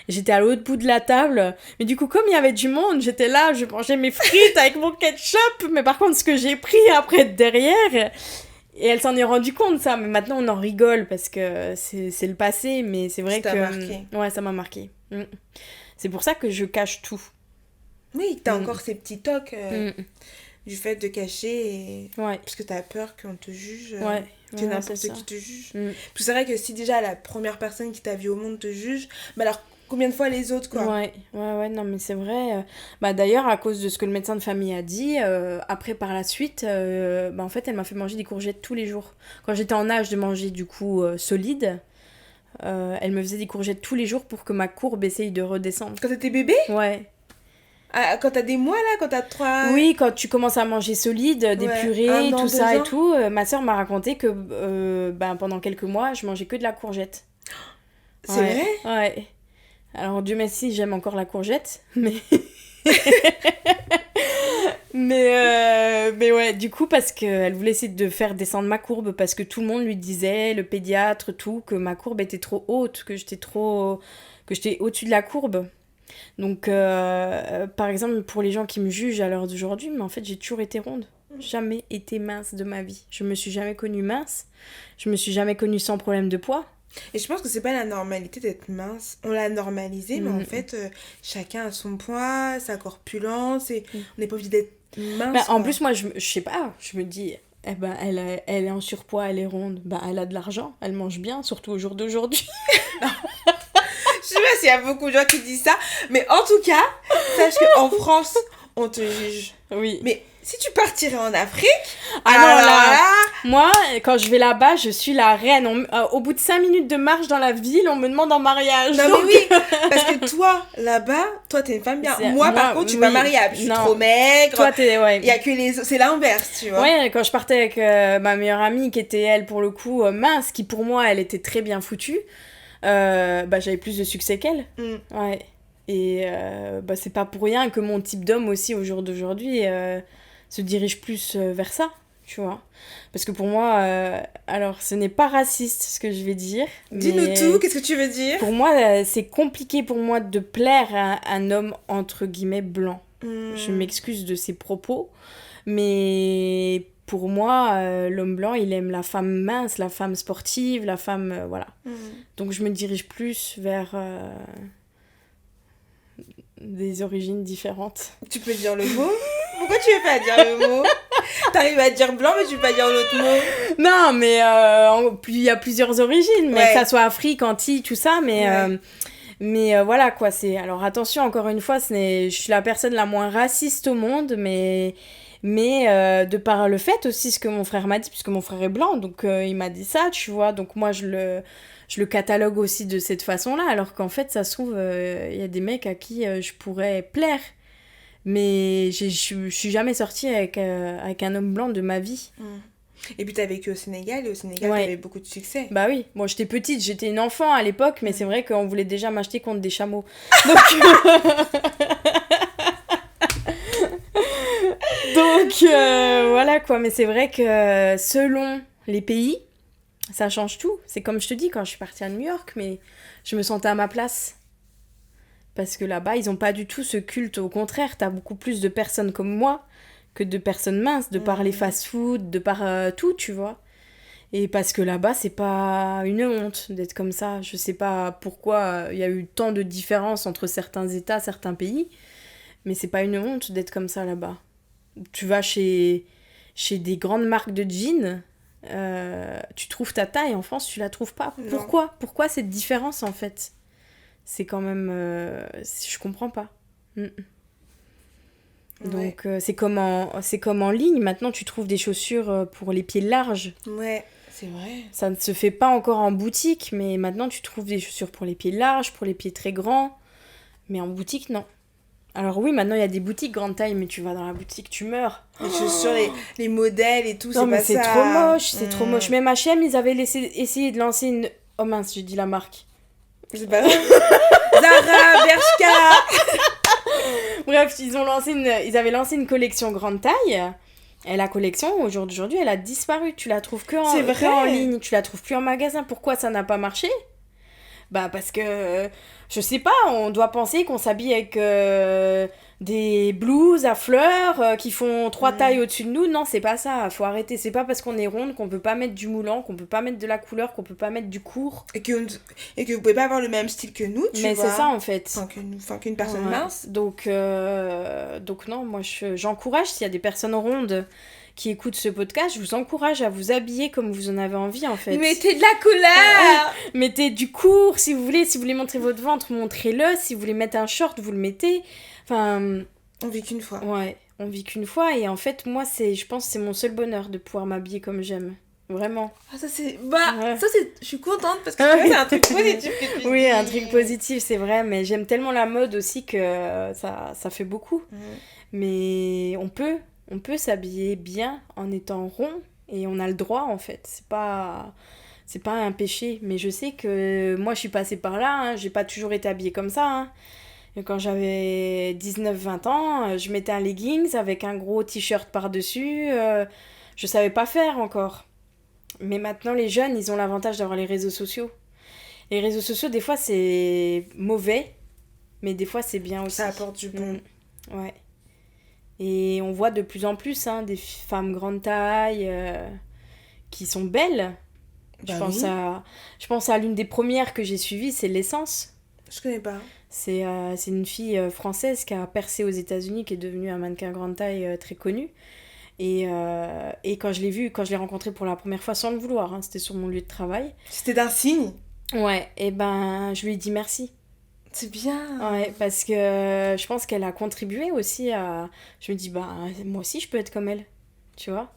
J'étais à l'autre bout de la table, mais du coup, comme il y avait du monde, j'étais là, je mangeais mes frites avec mon ketchup, mais par contre, ce que j'ai pris après derrière... Et elle s'en est rendue compte, ça, mais maintenant on en rigole parce que c'est le passé, mais c'est vrai que... Ça t'a marqué. Ouais, ça m'a marqué. C'est pour ça que je cache tout. Oui, t'as encore ces petits tocs du fait de cacher et... Ouais. Parce que t'as peur qu'on te juge, ouais. que n'importe qui te juge. Puis c'est vrai que si déjà la première personne qui t'a vu au monde te juge, bah alors combien de fois les autres, quoi. Ouais, non, mais c'est vrai. D'ailleurs, à cause de ce que le médecin de famille a dit, après, par la suite, en fait, elle m'a fait manger des courgettes tous les jours. Quand j'étais en âge de manger, du coup, solide, elle me faisait des courgettes tous les jours pour que ma courbe essaye de redescendre. Quand t'étais bébé ? Ouais. Ah, quand t'as des mois, là, quand t'as 3... Oui, quand tu commences à manger solide, des purées, tout ça et tout, ma soeur m'a raconté que pendant quelques mois, je mangeais que de la courgette. C'est vrai ? Ouais. Alors, Dieu merci, j'aime encore la courgette, mais... mais ouais, du coup, parce qu'elle voulait essayer de faire descendre ma courbe, parce que tout le monde lui disait, le pédiatre, tout, que ma courbe était trop haute, que j'étais au-dessus de la courbe. Donc, par exemple, pour les gens qui me jugent à l'heure d'aujourd'hui, mais en fait, j'ai toujours été ronde. Jamais été mince de ma vie. Je me suis jamais connue mince. Je me suis jamais connue sans problème de poids. Et je pense que c'est pas la normalité d'être mince. On l'a normalisé, mais en fait, chacun a son poids, sa corpulence, et on n'est pas obligé d'être mince. En plus, moi, je sais pas, je me dis, elle est en surpoids, elle est ronde, elle a de l'argent, elle mange bien, surtout au jour d'aujourd'hui. Je sais pas s'il y a beaucoup de gens qui disent ça, mais en tout cas, sache qu'en France, on te juge. Oui. Mais si tu partirais en Afrique, moi, quand je vais là-bas, je suis la reine. Au bout de 5 minutes de marche dans la ville, on me demande en mariage. Non, mais oui, parce que toi, là-bas, toi, t'es une femme bien. Moi, par contre, je suis pas mariable. Je suis trop maigre. Toi, t'es... Ouais. Il y a que c'est l'inverse, tu vois. Ouais, quand je partais avec ma meilleure amie, qui était, elle, pour le coup, mince, qui, pour moi, elle était très bien foutue, j'avais plus de succès qu'elle. Ouais. Et c'est pas pour rien que mon type d'homme aussi, au jour d'aujourd'hui, se dirige plus vers ça, tu vois. Parce que pour moi, alors ce n'est pas raciste ce que je vais dire. Dis-nous tout, qu'est-ce que tu veux dire ? Pour moi, c'est compliqué pour moi de plaire à un homme entre guillemets blanc. Je m'excuse de ces propos, mais pour moi, l'homme blanc, il aime la femme mince, la femme sportive, la femme... voilà. Donc je me dirige plus vers... des origines différentes. Tu peux dire le mot ? Pourquoi tu veux pas dire le mot ? T'arrives à dire blanc, mais tu peux pas dire l'autre mot. Non, mais il y a plusieurs origines, mais que ça soit Afrique, Antilles, tout ça, mais voilà, quoi, c'est... Alors, attention, encore une fois, je suis la personne la moins raciste au monde, mais de par le fait aussi, ce que mon frère m'a dit, puisque mon frère est blanc, donc il m'a dit ça, tu vois, donc moi, je le catalogue aussi de cette façon-là, alors qu'en fait, ça se trouve, il y a des mecs à qui je pourrais plaire. Mais je suis jamais sortie avec un homme blanc de ma vie. Et puis t'as vécu au Sénégal, et au Sénégal t'avais beaucoup de succès. Bah oui, bon j'étais petite, j'étais une enfant à l'époque, mais c'est vrai qu'on voulait déjà m'acheter contre des chameaux. Donc, voilà quoi, mais c'est vrai que selon les pays, ça change tout. C'est comme je te dis, quand je suis partie à New York, mais je me sentais à ma place. Parce que là-bas, ils ont pas du tout ce culte. Au contraire, t'as beaucoup plus de personnes comme moi que de personnes minces, de par les fast-food, de par tout, tu vois. Et parce que là-bas, c'est pas une honte d'être comme ça. Je sais pas pourquoi il y a eu tant de différences entre certains États, certains pays, mais c'est pas une honte d'être comme ça là-bas. Tu vas chez des grandes marques de jeans, tu trouves ta taille. En France, tu la trouves pas. Non. Pourquoi cette différence, en fait ? C'est quand même... je comprends pas. Donc, c'est comme en ligne. Maintenant, tu trouves des chaussures pour les pieds larges. Ouais, c'est vrai. Ça ne se fait pas encore en boutique, mais maintenant, tu trouves des chaussures pour les pieds larges, pour les pieds très grands. Mais en boutique, non. Alors oui, maintenant, il y a des boutiques grande taille, mais tu vas dans la boutique, tu meurs. Les chaussures, les modèles et tout, non, c'est mais pas c'est ça. trop moche, c'est trop moche. Même H&M, ils avaient essayé de lancer une... Oh mince, j'ai dit la marque. C'est pas vrai. Zara, Bershka. Bref, ils avaient lancé une collection grande taille. Et la collection, aujourd'hui, elle a disparu. Tu la trouves que en ligne. Tu la trouves plus en magasin. Pourquoi ça n'a pas marché ? Bah parce que, je sais pas, on doit penser qu'on s'habille avec des blouses à fleurs qui font 3 tailles au-dessus de nous. Non, c'est pas ça, faut arrêter. C'est pas parce qu'on est ronde qu'on peut pas mettre du moulant, qu'on peut pas mettre de la couleur, qu'on peut pas mettre du court. Et que vous pouvez pas avoir le même style que nous, tu vois. Mais c'est ça en fait. Enfin, qu'une personne mince. Donc non, moi j'encourage, s'il y a des personnes rondes qui écoutent ce podcast, je vous encourage à vous habiller comme vous en avez envie en fait. Mettez de la couleur. Mettez du court si vous voulez montrer votre ventre, montrez-le. Si vous voulez mettre un short, vous le mettez. Enfin... On vit qu'une fois. Ouais, on vit qu'une fois et en fait moi je pense que c'est mon seul bonheur de pouvoir m'habiller comme j'aime. Vraiment. Ah ça c'est... je suis contente parce que tu vois, c'est un truc positif que tu oui, dis. un truc positif, c'est vrai, mais j'aime tellement la mode aussi que ça fait beaucoup. Mais on peut s'habiller bien en étant rond et on a le droit en fait. C'est pas un péché, mais je sais que moi je suis passée par là, hein. J'ai pas toujours été habillée comme ça. Hein. Et quand j'avais 19-20 ans, je mettais un leggings avec un gros t-shirt par-dessus. Je savais pas faire encore. Mais maintenant les jeunes, ils ont l'avantage d'avoir les réseaux sociaux. Les réseaux sociaux, des fois c'est mauvais, mais des fois c'est bien aussi. Ça apporte du bon. Ouais. Et on voit de plus en plus des femmes grande taille qui sont belles. Bah je pense à l'une des premières que j'ai suivies, c'est L'Essence. Je connais pas. C'est une fille française qui a percé aux États-Unis, qui est devenue un mannequin grande taille très connu. Et quand je l'ai rencontrée pour la première fois sans le vouloir, c'était sur mon lieu de travail. C'était d'un signe. Ouais, et ben je lui ai dit merci. C'est bien. Ouais, parce que je pense qu'elle a contribué aussi à... Je me dis, moi aussi, je peux être comme elle, tu vois.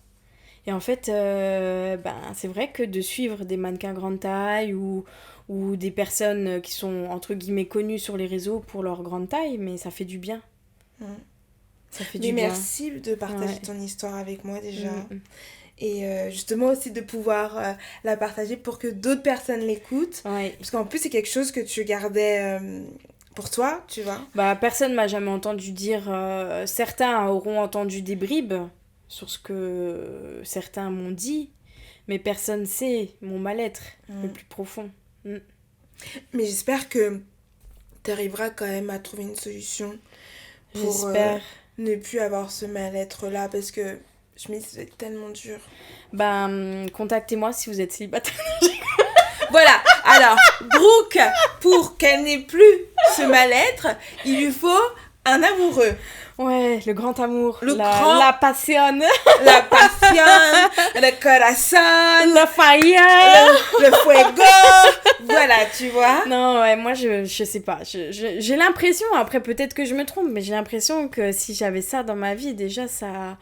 Et en fait, c'est vrai que de suivre des mannequins grande taille ou des personnes qui sont, entre guillemets, connues sur les réseaux pour leur grande taille, mais ça fait du bien. Ça fait du bien. Merci de partager ton histoire avec moi, déjà. Et justement aussi de pouvoir la partager pour que d'autres personnes l'écoutent. Ouais. Parce qu'en plus, c'est quelque chose que tu gardais pour toi, tu vois. Personne m'a jamais entendu dire... certains auront entendu des bribes sur ce que certains m'ont dit, mais personne sait mon mal-être le plus profond. Mais j'espère que tu arriveras quand même à trouver une solution pour ne plus avoir ce mal-être-là, parce que... Je me dis, c'est tellement dur. Contactez-moi si vous êtes célibataire. Voilà, alors, Brooke, pour qu'elle n'ait plus ce mal-être, il lui faut un amoureux. Ouais, le grand amour. Le grand- La passion. La passion, le corazon, Le fire. le fuego. Voilà, tu vois. Non, ouais, moi, je sais pas. J'ai l'impression, après, peut-être que je me trompe, mais j'ai l'impression que si j'avais ça dans ma vie, déjà, ça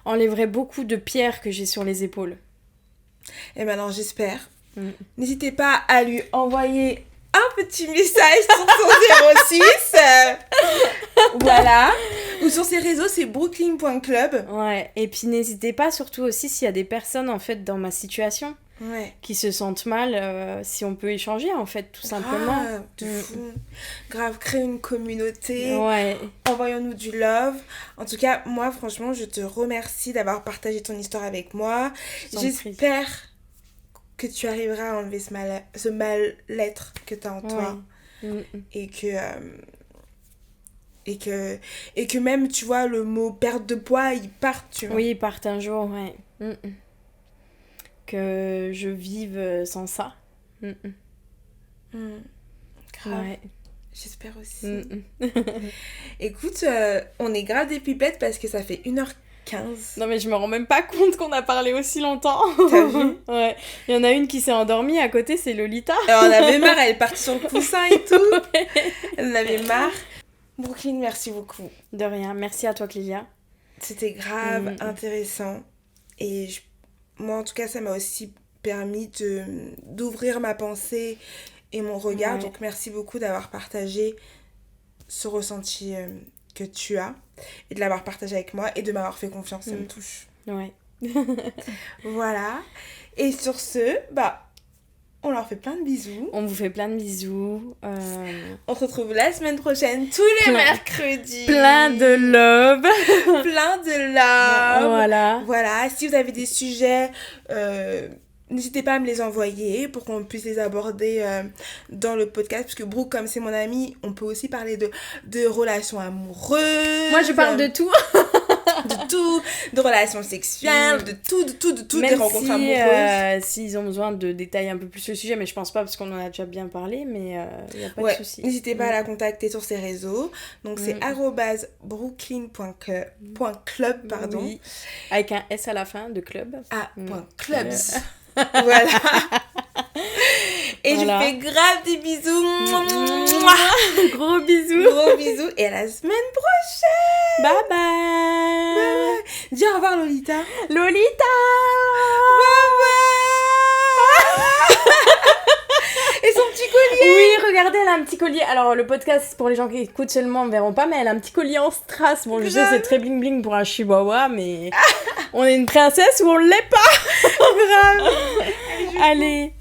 enlèverait beaucoup de pierres que j'ai sur les épaules. Et maintenant, j'espère. Mm. N'hésitez pas à lui envoyer un petit message sur son 06. Voilà. Ou sur ses réseaux, c'est brooklyn.club. Ouais, et puis n'hésitez pas, surtout aussi, s'il y a des personnes, en fait, dans ma situation, Ouais. qui se sentent mal, si on peut échanger, en fait, tout simplement. Grave, de fou. Grave, créer une communauté. Ouais. Envoyons-nous du love. En tout cas, moi, franchement, je te remercie d'avoir partagé ton histoire avec moi. Je t'en prie. J'espère que tu arriveras à enlever ce mal-être que tu as en toi. Ouais. Mm. Et que même, tu vois, le mot perte de poids, il part, tu vois. Oui, ils partent un jour, ouais. Mm, mm. Que je vive sans ça. Mm, mm. Grave. Ouais. J'espère aussi. Mm, mm. Écoute, on est grave des pipettes parce que ça fait 1h15. Non mais je me rends même pas compte qu'on a parlé aussi longtemps. T'as vu? Ouais. Il y en a une qui s'est endormie à côté, c'est Lolita. Alors, on avait marre, elle est partie sur le coussin et tout. Elle en avait marre. Brooklyn, merci beaucoup. De rien. Merci à toi, Clélia. C'était grave intéressant. Et moi, en tout cas, ça m'a aussi permis d'ouvrir ma pensée et mon regard. Ouais. Donc, merci beaucoup d'avoir partagé ce ressenti que tu as et de l'avoir partagé avec moi et de m'avoir fait confiance. Ça me touche. Ouais. Voilà. Et sur ce, on leur fait plein de bisous. On vous fait plein de bisous. On se retrouve la semaine prochaine, tous les mercredis. Plein de love. Plein de love. Voilà. Voilà, si vous avez des sujets, n'hésitez pas à me les envoyer pour qu'on puisse les aborder dans le podcast. Parce que Brooke, comme c'est mon ami, on peut aussi parler de relations amoureuses. Moi, je parle de tout. De tout, de relations sexuelles, de tout, Même des rencontres amoureuses. s'ils ont besoin de détailler un peu plus le sujet, mais je pense pas parce qu'on en a déjà bien parlé, mais il n'y a pas de souci. N'hésitez pas à la contacter sur ses réseaux. Donc c'est @brooklyn.club, pardon. Oui. Avec un S à la fin de club. @clubs. Voilà. Et Voilà. je fais grave des bisous. Gros bisous. Gros bisous. Et à la semaine prochaine. Bye bye. Dis au revoir, Lolita. Lolita. Et son petit collier. Oui, regardez, elle a un petit collier. Alors, le podcast, pour les gens qui écoutent seulement, ne verront pas, mais elle a un petit collier en strass. Bon, je sais, c'est très bling bling pour un chihuahua, mais on est une princesse ou on l'est pas. Grave. Allez.